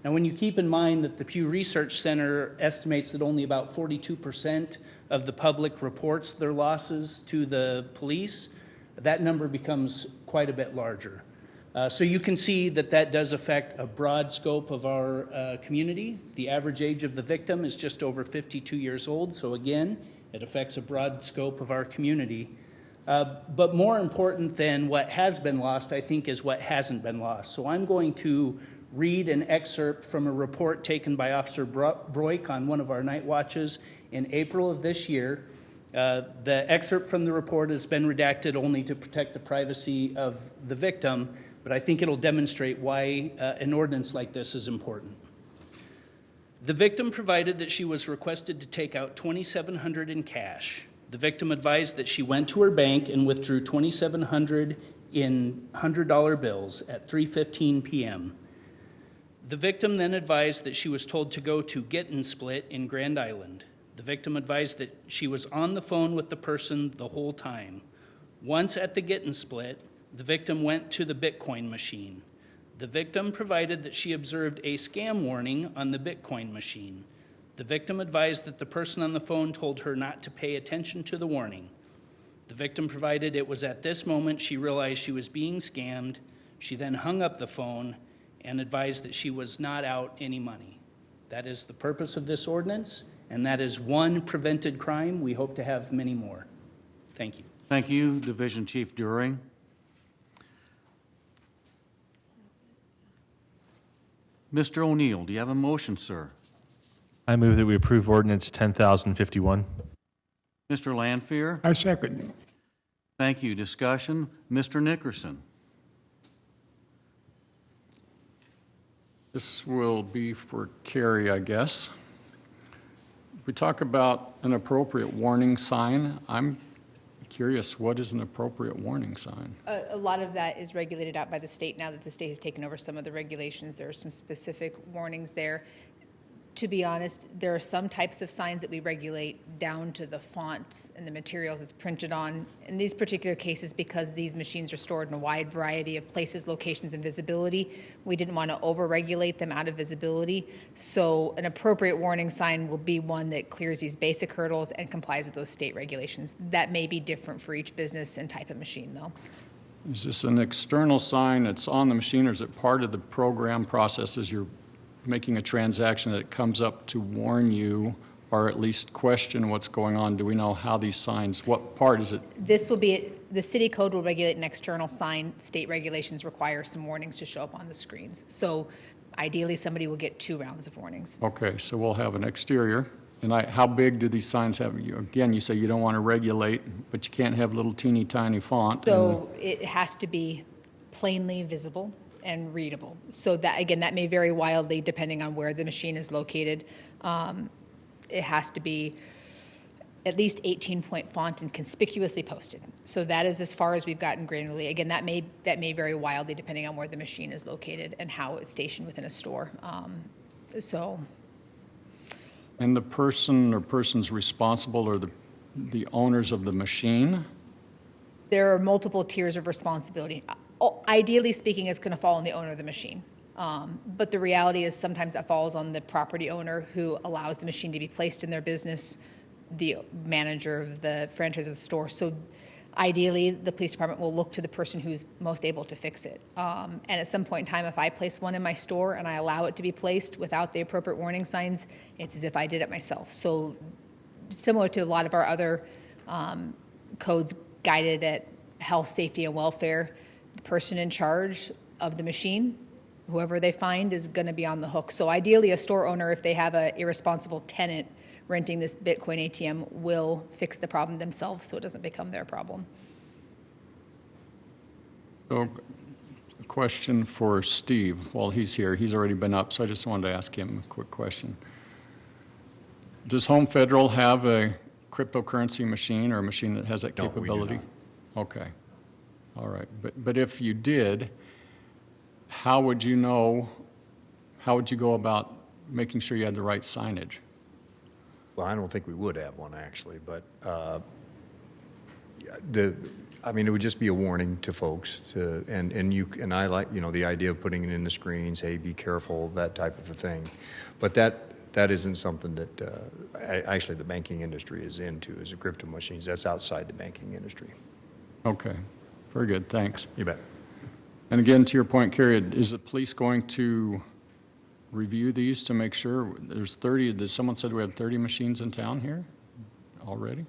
Now, when you keep in mind that the Pew Research Center estimates that only about 42% of the public reports their losses to the police, that number becomes quite a bit larger. So you can see that that does affect a broad scope of our community. The average age of the victim is just over 52 years old, so again, it affects a broad scope of our community. But more important than what has been lost, I think, is what hasn't been lost. So I'm going to read an excerpt from a report taken by Officer Broik on one of our night watches in April of this year. The excerpt from the report has been redacted only to protect the privacy of the victim, but I think it'll demonstrate why an ordinance like this is important. The victim provided that she was requested to take out $2,700 in cash. The victim advised that she went to her bank and withdrew $2,700 in $100 bills at 3:15 p.m. The victim then advised that she was told to go to Get and Split in Grand Island. The victim advised that she was on the phone with the person the whole time. Once at the Get and Split, the victim went to the Bitcoin machine. The victim provided that she observed a scam warning on the Bitcoin machine. The victim advised that the person on the phone told her not to pay attention to the warning. The victim provided it was at this moment she realized she was being scammed. She then hung up the phone and advised that she was not out any money. That is the purpose of this ordinance, and that is one prevented crime. We hope to have many more. Thank you. Thank you, Division Chief During. Mr. O'Neill, do you have a motion, sir? I move that we approve ordinance 10,051. Mr. Lanfear? I second. Thank you. Discussion? Mr. Nickerson? This will be for Carrie, I guess. We talk about an appropriate warning sign. I'm curious, what is an appropriate warning sign? A lot of that is regulated out by the state now that the state has taken over some of the regulations. There are some specific warnings there. To be honest, there are some types of signs that we regulate down to the fonts and the materials it's printed on. In these particular cases, because these machines are stored in a wide variety of places, locations, and visibility, we didn't want to over-regulate them out of visibility. So an appropriate warning sign will be one that clears these basic hurdles and complies with those state regulations. That may be different for each business and type of machine, though. Is this an external sign that's on the machine, or is it part of the program process as you're making a transaction that it comes up to warn you or at least question what's going on? Do we know how these signs, what part is it? This will be, the city code will regulate an external sign. State regulations require some warnings to show up on the screens. So ideally, somebody will get 2 rounds of warnings. Okay, so we'll have an exterior. And how big do these signs have? Again, you say you don't want to regulate, but you can't have little teeny tiny font. So it has to be plainly visible and readable. So that, again, that may vary wildly depending on where the machine is located. It has to be at least 18-point font and conspicuously posted. So that is as far as we've gotten granularly. Again, that may vary wildly depending on where the machine is located and how it's stationed within a store. And the person or persons responsible are the owners of the machine? There are multiple tiers of responsibility. Ideally speaking, it's going to fall on the owner of the machine. But the reality is sometimes that falls on the property owner who allows the machine to be placed in their business, the manager of the franchise of the store. So ideally, the police department will look to the person who's most able to fix it. And at some point in time, if I place one in my store and I allow it to be placed without the appropriate warning signs, it's as if I did it myself. So similar to a lot of our other codes guided at health, safety, and welfare, the person in charge of the machine, whoever they find, is going to be on the hook. So ideally, a store owner, if they have an irresponsible tenant renting this Bitcoin ATM, will fix the problem themselves so it doesn't become their problem. So a question for Steve while he's here. He's already been up, so I just wanted to ask him a quick question. Does Home Federal have a cryptocurrency machine or a machine that has that capability? No, we do not. Okay. All right. But if you did, how would you know, how would you go about making sure you had the right signage? Well, I don't think we would have one, actually, but it would just be a warning to folks and I like, the idea of putting it in the screens, hey, be careful, that type of a thing. But that isn't something that actually the banking industry is into, is the crypto machines. That's outside the banking industry. Okay. Very good. Thanks. You bet. And again, to your point, Carrie, is the police going to review these to make sure? There's 30, someone said we had 30 machines in town here already?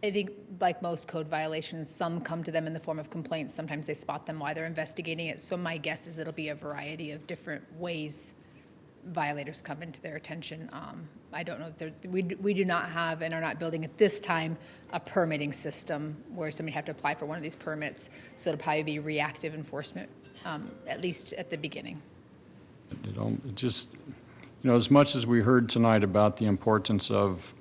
I think, like most code violations, some come to them in the form of complaints. Sometimes they spot them while they're investigating it. So my guess is it'll be a variety of different ways violators come into their attention. I don't know. We do not have and are not building at this time a permitting system where somebody have to apply for one of these permits. So it'll probably be reactive enforcement, at least at the beginning. As much as we heard tonight about the importance of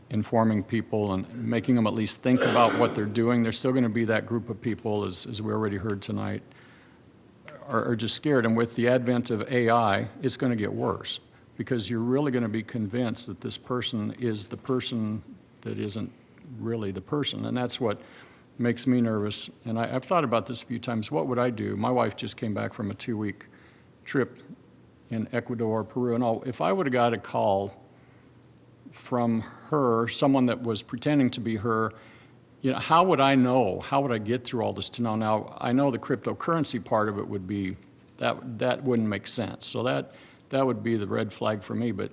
informing people and making them at least think about what they're doing, there's still going to be that group of people, as we already heard tonight, are just scared. And with the advent of AI, it's going to get worse because you're really going to be convinced that this person is the person that isn't really the person. And that's what makes me nervous. And I've thought about this a few times. What would I do? My wife just came back from a 2-week trip in Ecuador, Peru, and if I would have got a call from her, someone that was pretending to be her, how would I know? How would I get through all this to know? Now, I know the cryptocurrency part of it would be, that wouldn't make sense. So that would be the red flag for me. But,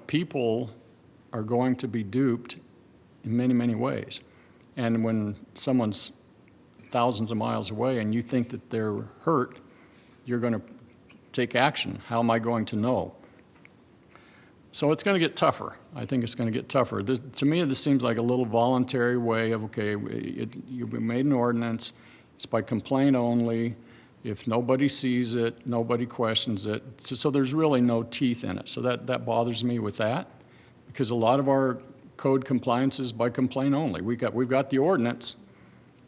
people are going to be duped in many, many ways. And when someone's thousands of miles away and you think that they're hurt, you're going to take action. How am I going to know? So it's going to get tougher. I think it's going to get tougher. To me, this seems like a little voluntary way of, okay, you made an ordinance, it's by complaint only. If nobody sees it, nobody questions it. So there's really no teeth in it. So that bothers me with that, because a lot of our code compliance is by complaint only. We've got the ordinance,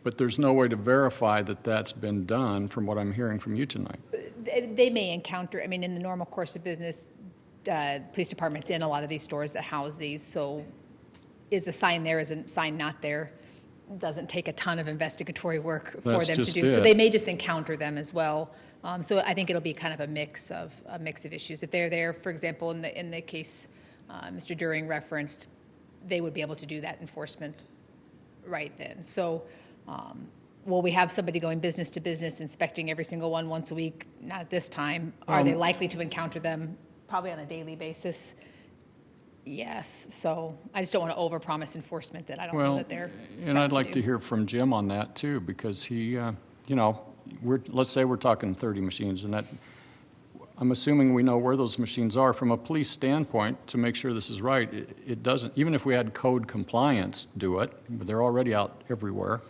but there's no way to verify that that's been done from what I'm hearing from you tonight. They may encounter, I mean, in the normal course of business, police departments in a lot of these stores that house these, so is a sign there, is a sign not there, doesn't take a ton of investigatory work for That's them to just do. So it. they may just encounter them as well. So I think it'll be kind of a mix of issues. If they're there, for example, in the case Mr. During referenced, they would be able to do that enforcement right then. So will we have somebody going business to business inspecting every single one once a week? Not at this time. Are they likely to encounter them? Probably on a daily basis. Yes. So I just don't want to overpromise enforcement that I don't know that they're. And I'd like to hear from Jim on that too, because he, let's say we're talking 30 machines, and that, I'm assuming we know where those machines are. From a police standpoint, to make sure this is right, it doesn't, even if we had code compliance do it, but they're already out everywhere.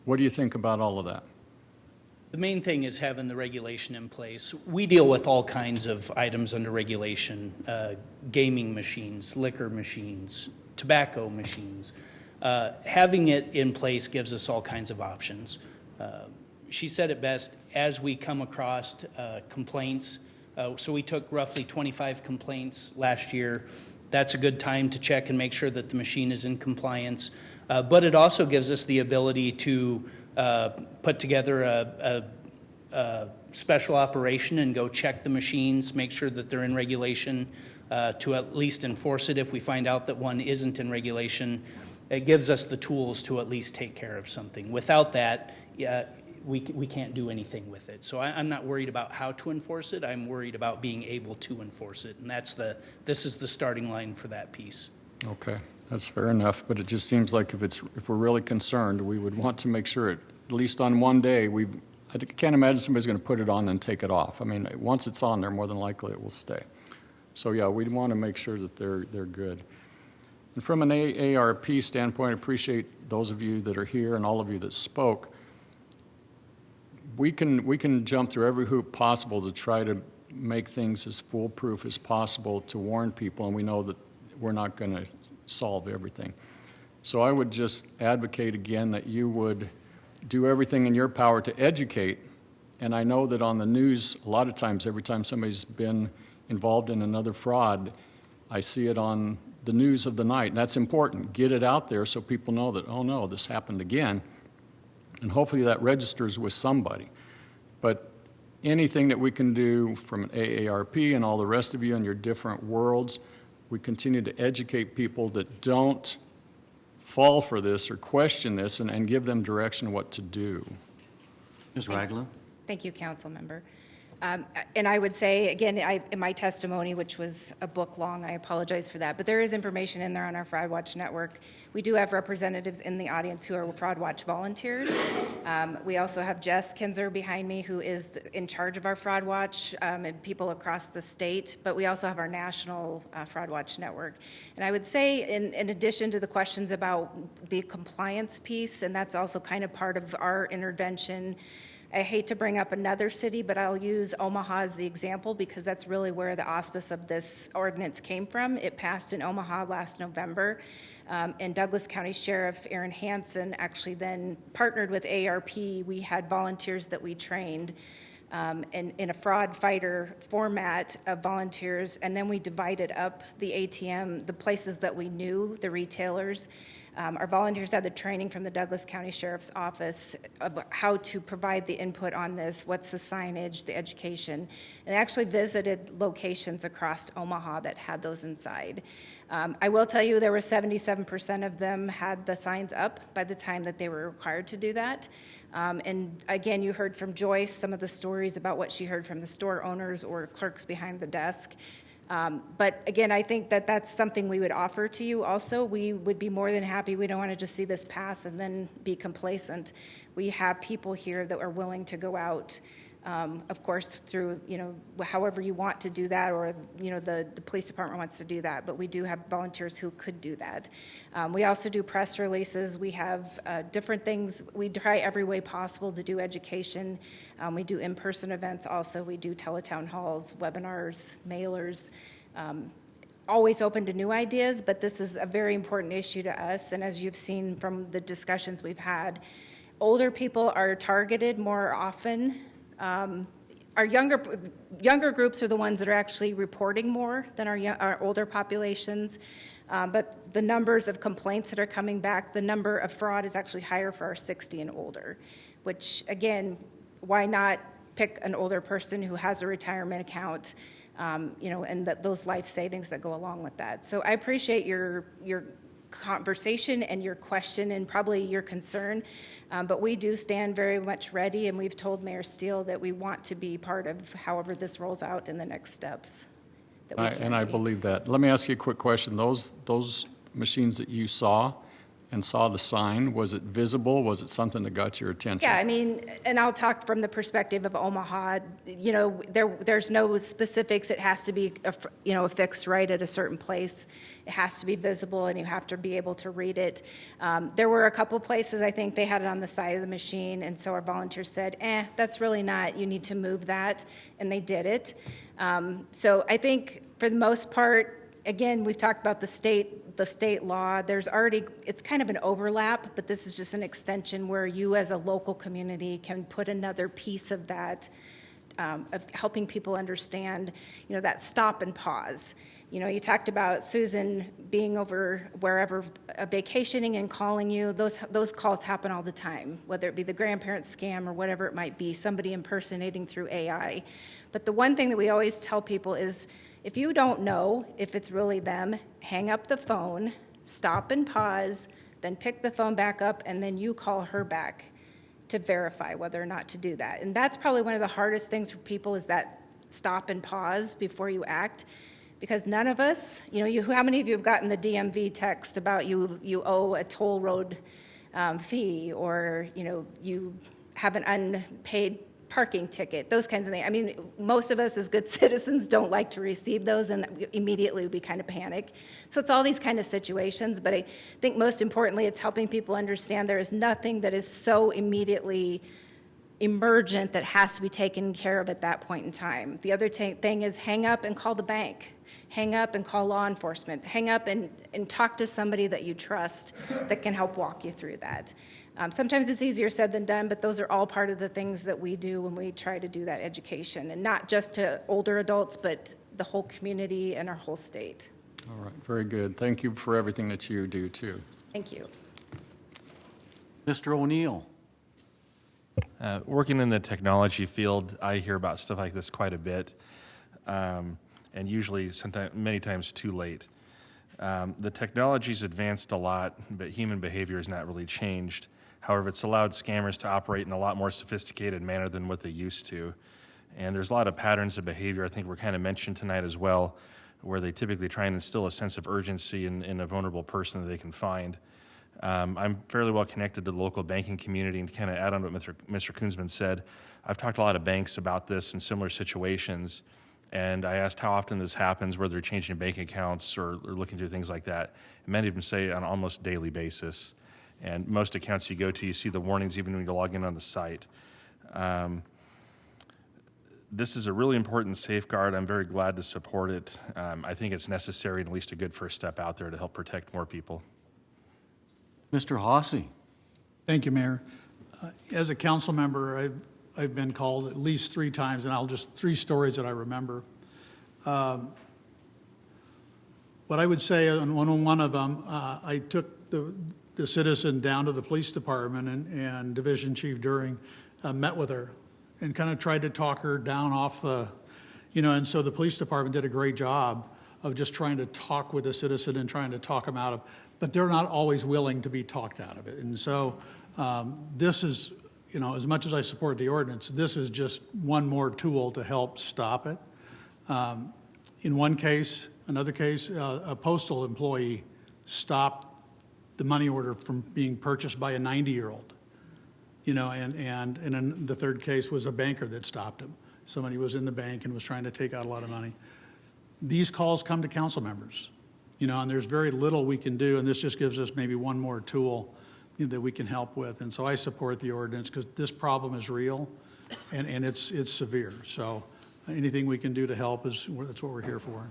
What do you think about all of that? The main thing is having the regulation in place. We deal with all kinds of items under regulation, gaming machines, liquor machines, tobacco machines. Having it in place gives us all kinds of options. She said it best, as we come across complaints, so we took roughly 25 complaints last year. That's a good time to check and make sure that the machine is in compliance. But it also gives us the ability to put together a special operation and go check the machines, make sure that they're in regulation, to at least enforce it if we find out that one isn't in regulation. It gives us the tools to at least take care of something. Without that, we can't do anything with it. So I'm not worried about how to enforce it. I'm worried about being able to enforce it. And this is the starting line for that piece. Okay, that's fair enough, but it just seems like if we're really concerned, we would want to make sure at least on one day, I can't imagine somebody's going to put it on and take it off. I mean, once it's on there, more than likely it will stay. So yeah, we want to make sure that they're good. And from an AARP standpoint, I appreciate those of you that are here and all of you that spoke. We can jump through every hoop possible to try to make things as foolproof as possible to warn people, and we know that we're not going to solve everything. So I would just advocate again that you would do everything in your power to educate. And I know that on the news, a lot of times, every time somebody's been involved in another fraud, I see it on the news of the night. And that's important. Get it out there so people know that, oh no, this happened again. And hopefully that registers with somebody. But anything that we can do from an AARP and all the rest of you in your different worlds, we continue to educate people that don't fall for this or question this, and give them direction on what to do. Ms. Ragland? Thank you, Council Member. And I would say, again, in my testimony, which was a book long, I apologize for that, but there is information in there on our Fraud Watch network. We do have representatives in the audience who are Fraud Watch volunteers. We also have Jess Kinzer behind me, who is in charge of our Fraud Watch and people across the state, but we also have our national Fraud Watch network. And I would say, in addition to the questions about the compliance piece, and that's also kind of part of our intervention, I hate to bring up another city, but I'll use Omaha as the example because that's really where the auspice of this ordinance came from. It passed in Omaha last November, and Douglas County Sheriff Aaron Hansen actually then partnered with ARP. We had volunteers that we trained in a fraud fighter format of volunteers, and then we divided up the ATM, the places that we knew, the retailers. Our volunteers had the training from the Douglas County Sheriff's Office about how to provide the input on this, what's the signage, the education, and actually visited locations across Omaha that had those inside. I will tell you there were 77% of them had the signs up by the time that they were required to do that. And again, you heard from Joyce some of the stories about what she heard from the store owners or clerks behind the desk. But again, I think that that's something we would offer to you also. We would be more than happy. We don't want to just see this pass and then be complacent. We have people here that are willing to go out, of course, through, however you want to do that, or, the police department wants to do that, but we do have volunteers who could do that. We also do press releases. We have different things. We try every way possible to do education. We do in-person events also. We do teletown halls, webinars, mailers. Always open to new ideas, but this is a very important issue to us, and as you've seen from the discussions we've had, older people are targeted more often. Our younger groups are the ones that are actually reporting more than our older populations. But the numbers of complaints that are coming back, the number of fraud is actually higher for our 60 and older, which again, why not pick an older person who has a retirement account, and those life savings that go along with that. So I appreciate your conversation and your question and probably your concern, but we do stand very much ready, and we've told Mayor Steele that we want to be part of however this rolls out in the next steps. I believe that. Let me ask you a quick question. Those machines that you saw the sign, was it visible? Was it something that got your attention? Yeah, I mean, and I'll talk from the perspective of Omaha. There's no specifics. It has to be, affixed right at a certain place. It has to be visible, and you have to be able to read it. There were a couple places, I think, they had it on the side of the machine, and so our volunteers said, that's really not, you need to move that, and they did it. So I think, for the most part, again, we've talked about the state law. It's kind of an overlap, but this is just an extension where you as a local community can put another piece of that, of helping people understand, that stop and pause. You talked about Susan being over wherever, vacationing and calling you. Those calls happen all the time, whether it be the grandparent scam or whatever it might be, somebody impersonating through AI. But the one thing that we always tell people is, if you don't know if it's really them, hang up the phone, stop and pause, then pick the phone back up, and then you call her back to verify whether or not to do that. And that's probably one of the hardest things for people, is that stop and pause before you act. Because none of us, how many of you have gotten the DMV text about you owe a toll road fee, or you have an unpaid parking ticket, those kinds of things. I mean, most of us as good citizens don't like to receive those, and immediately we kind of panic. So it's all these kind of situations, but I think most importantly, it's helping people understand there is nothing that is so immediately emergent that has to be taken care of at that point in time. The other thing is, hang up and call the bank. Hang up and call law enforcement. Hang up and talk to somebody that you trust that can help walk you through that. Sometimes it's easier said than done, but those are all part of the things that we do when we try to do that education, and not just to older adults, but the whole community and our whole state. All right, very good. Thank you for everything that you do, too. Thank you. Mr. O'Neill. Working in the technology field, I hear about stuff like this quite a bit, and usually many times too late. The technology's advanced a lot, but human behavior has not really changed. However, it's allowed scammers to operate in a lot more sophisticated manner than what they used to. And there's a lot of patterns of behavior I think were kind of mentioned tonight as well, where they typically try and instill a sense of urgency in a vulnerable person that they can find. I'm fairly well connected to the local banking community, and to kind of add on what Mr. Koonsman said, I've talked to a lot of banks about this in similar situations, and I asked how often this happens, where they're changing bank accounts or looking through things like that. And many of them say on an almost daily basis. And most accounts you go to, you see the warnings even when you log in on the site. This is a really important safeguard. I'm very glad to support it. I think it's necessary and at least a good first step out there to help protect more people. Mr. Hossie. Thank you, Mayor. As a council member, I've been called at least 3 times, and three stories that I remember. What I would say on one of them, I took the citizen down to the police department, and Division Chief During met with her and kind of tried to talk her down off and so the police department did a great job of just trying to talk with the citizen and trying to talk them out of, but they're not always willing to be talked out of it. And so this is, as much as I support the ordinance, this is just one more tool to help stop it. In one case, another case, a postal employee stopped the money order from being purchased by a 90-year-old. You know, and then the third case was a banker that stopped him. Somebody was in the bank and was trying to take out a lot of money. These calls come to council members, you know, and there's very little we can do, and this just gives us maybe one more tool that we can help with. And so I support the ordinance because this problem is real and it's severe. So anything we can do to help that's what we're here for.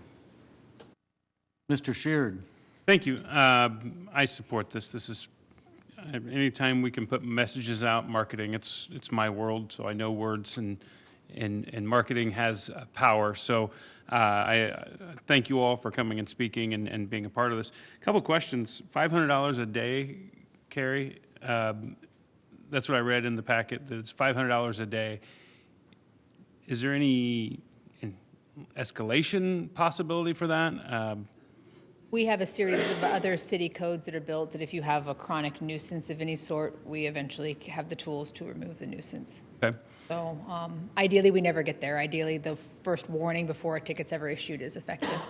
Mr. Sheard. Thank you. I support this. This is, anytime we can put messages out, marketing, it's my world, so I know words and marketing has power. So I thank you all for coming and speaking and being a part of this. A couple questions. $500 a day, Carrie. That's what I read in the packet, that it's $500 a day. Is there any escalation possibility for that? We have a series of other city codes that are built that if you have a chronic nuisance of any sort, we eventually have the tools to remove the nuisance. Okay. So ideally, we never get there. Ideally, the first warning before a ticket's ever issued is effective.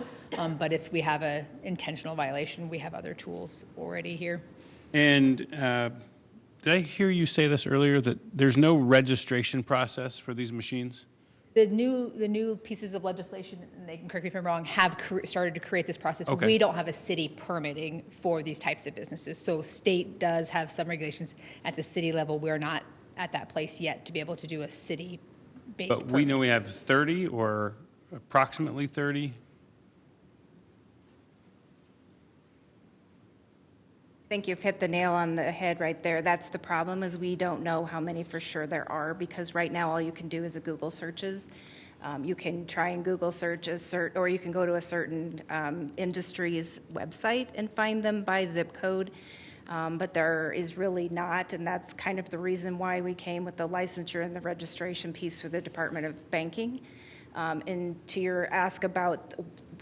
But if we have an intentional violation, we have other tools already here. And did I hear you say this earlier, that there's no registration process for these machines? The new pieces of legislation, and they can correct me if I'm wrong, have started to create this process. Okay. We don't have a city permitting for these types of businesses. So state does have some regulations at the city level. We're not at that place yet to be able to do a city-based But permit. we know we have 30 or approximately 30. I think you've hit the nail on the head right there. That's the problem, is we don't know how many for sure there are, because right now all you can do is a Google searches. You can try and Google search or you can go to a certain industry's website and find them by zip code. But there is really not, and that's kind of the reason why we came with the licensure and the registration piece for the Department of Banking. And to your ask about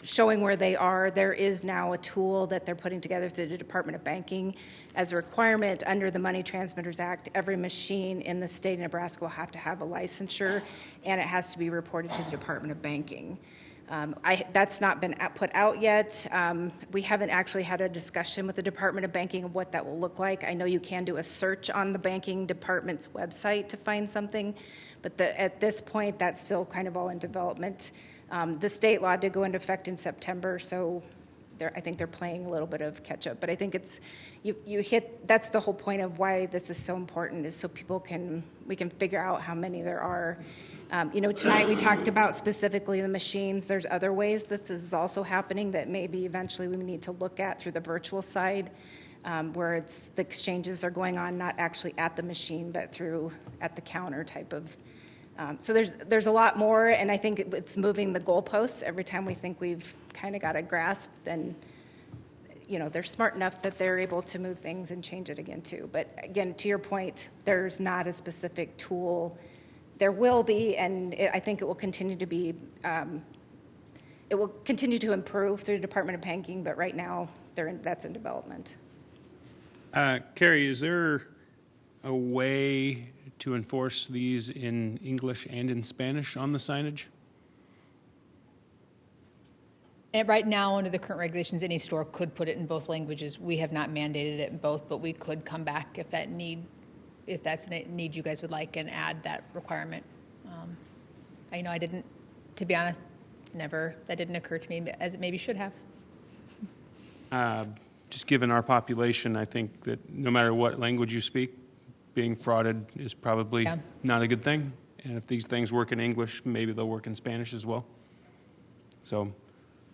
showing where they are, there is now a tool that they're putting together through the Department of Banking. As a requirement under the Money Transmitters Act, every machine in the state of Nebraska will have to have a licensure, and it has to be reported to the Department of Banking. That's not been put out yet. We haven't actually had a discussion with the Department of Banking of what that will look like. I know you can do a search on the banking department's website to find something, but at this point, that's still kind of all in development. The state law did go into effect in September, so I think they're playing a little bit of catch up. But I think that's the whole point of why this is so important, is so we can figure out how many there are. Tonight we talked about specifically the machines. There's other ways that this is also happening that maybe eventually we need to look at through the virtual side, where the exchanges are going on not actually at the machine, but at the counter type of. So there's a lot more, and I think it's moving the goalposts. Every time we think we've kind of got a grasp, then they're smart enough that they're able to move things and change it again too. But again, to your point, there's not a specific tool. There will be, and I think it will continue to be. It will continue to improve through the Department of Banking, but right now that's in development. Carrie, is there a way to enforce these in English and in Spanish on the signage? And right now, under the current regulations, any store could put it in both languages. We have not mandated it in both, but we could come back if that's a need you guys would like, and add that requirement. I didn't, to be honest, that didn't occur to me as it maybe should have. Just given our population, I think that no matter what language you speak, being frauded is probably not a good thing. And if these things work in English, maybe they'll work in Spanish as well. So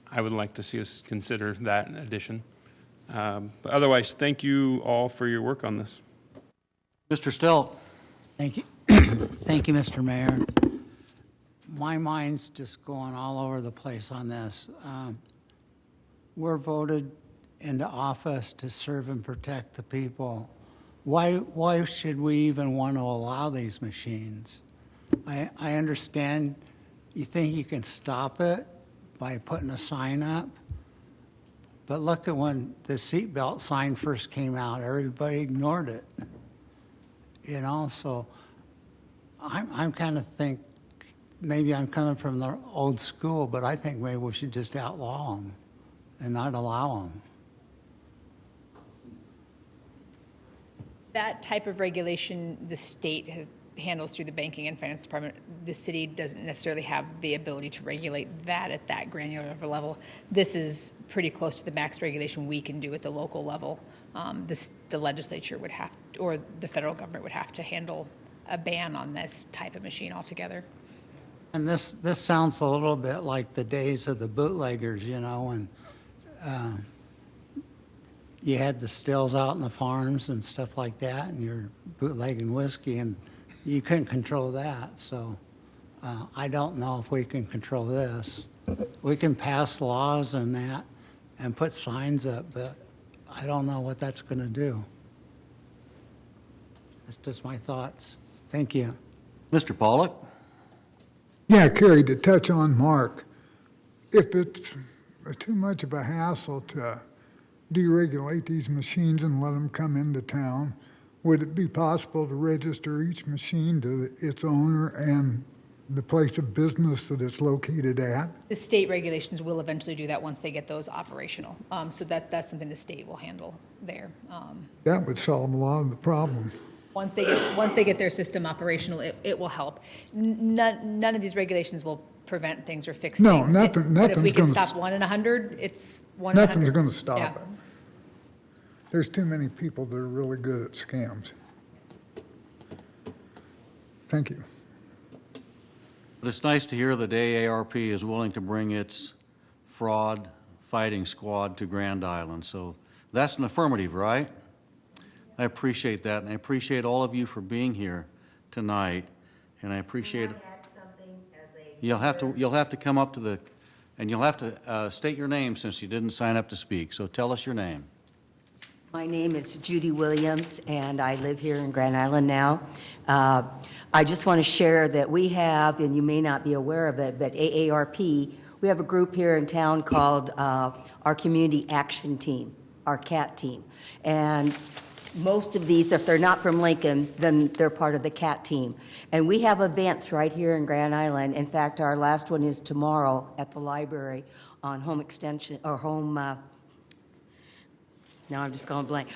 I would like to see us consider that addition. But otherwise, thank you all for your work on this. Mr. Stelp. Thank you. Thank you, Mr. Mayor. My mind's just going all over the place on this. We're voted into office to serve and protect the people. Why should we even want to allow these machines? I understand you think you can stop it by putting a sign up, but look at when the seatbelt sign first came out, everybody ignored it. So I'm kind of maybe I'm coming from the old school, but I think maybe we should just outlaw them and not allow them. That type of regulation, the state handles through the banking and finance department. The city doesn't necessarily have the ability to regulate that at that granular of a level. This is pretty close to the max regulation we can do at the local level. The legislature would have, or the federal government would have to handle a ban on this type of machine altogether. And this sounds a little bit like the days of the bootleggers, you know, and you had the stills out in the farms and stuff like that, and you're bootlegging whiskey, and you couldn't control that. So I don't know if we can control this. We can pass laws and that and put signs up, but I don't know what that's going to do. That's just my thoughts. Thank you. Mr. Pollock? Yeah, Kerry, to touch on Mark, if it's too much of a hassle to deregulate these machines and let them come into town, would it be possible to register each machine to its owner and the place of business that it's located at? The state regulations will eventually do that once they get those operational. So that's something the state will handle there. That would solve a lot of the problem. Once they get their system operational, it will help. None of these regulations will prevent things or fix No, things. nothing- But if we nothing's can gonna stop 1 in 100, it's 1 in 100. Nothing's going to stop Yeah. it. There's too many people that are really good at scams. Thank you. But it's nice to hear that AARP is willing to bring its fraud fighting squad to Grand Island. So that's an affirmative, right? I appreciate that, and I appreciate all of you for being here tonight, and I appreciate. You'll have to come up to the, and you'll have to state your name since you didn't sign up to speak. So tell us your name. My name is Judy Williams, and I live here in Grand Island now. I just want to share that we have, and you may not be aware of it, but AARP, we have a group here in town called our Community Action Team, our CAT team. And most of these, if they're not from Lincoln, then they're part of the CAT team. And we have events right here in Grand Island. In fact, our last one is tomorrow at the library on home extension, or home, now I'm just going blank,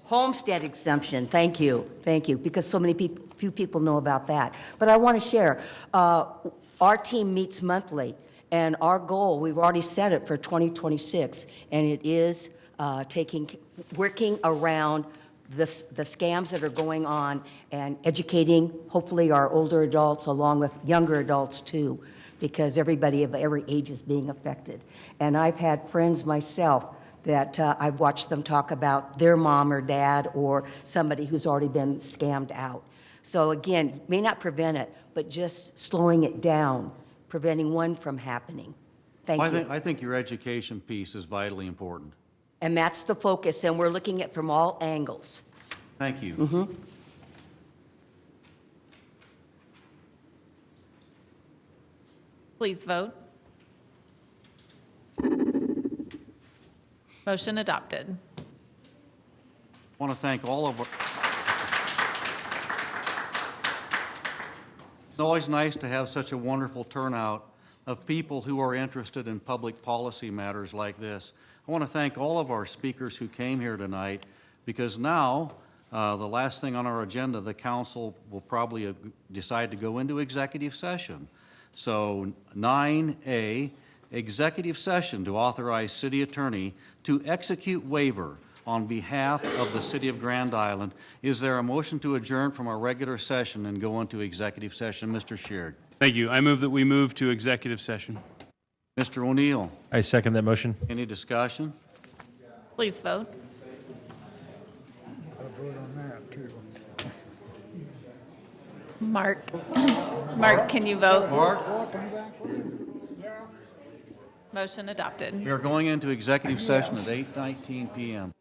homestead exemption. Thank you, because so many few people know about that. But I want to share, our team meets monthly. And our goal, we've already set it for 2026, and it is working around the scams that are going on and educating, hopefully, our older adults along with younger adults too, because everybody of every age is being affected. And I've had friends myself that I've watched them talk about their mom or dad or somebody who's already been scammed out. So again, may not prevent it, but just slowing it down, preventing one from happening. Thank you. I think your education piece is vitally important. And that's the focus, and we're looking at from all angles. Thank you. Mm-hmm. Please vote. Motion adopted. I want to thank all of our. It's always nice to have such a wonderful turnout of people who are interested in public policy matters like this. I want to thank all of our speakers who came here tonight, because now, the last thing on our agenda, the council will probably decide to go into executive session. So 9A, executive session to authorize city attorney to execute waiver on behalf of the city of Grand Island. Is there a motion to adjourn from our regular session and go into executive session? Mr. Sheard. Thank you. I move that we move to executive session. Mr. O'Neill. I second that motion. Any discussion? Please vote. I'll vote on that, too. Mark, can you vote? Mark? Motion adopted. We are going into executive session at 8:19 p.m.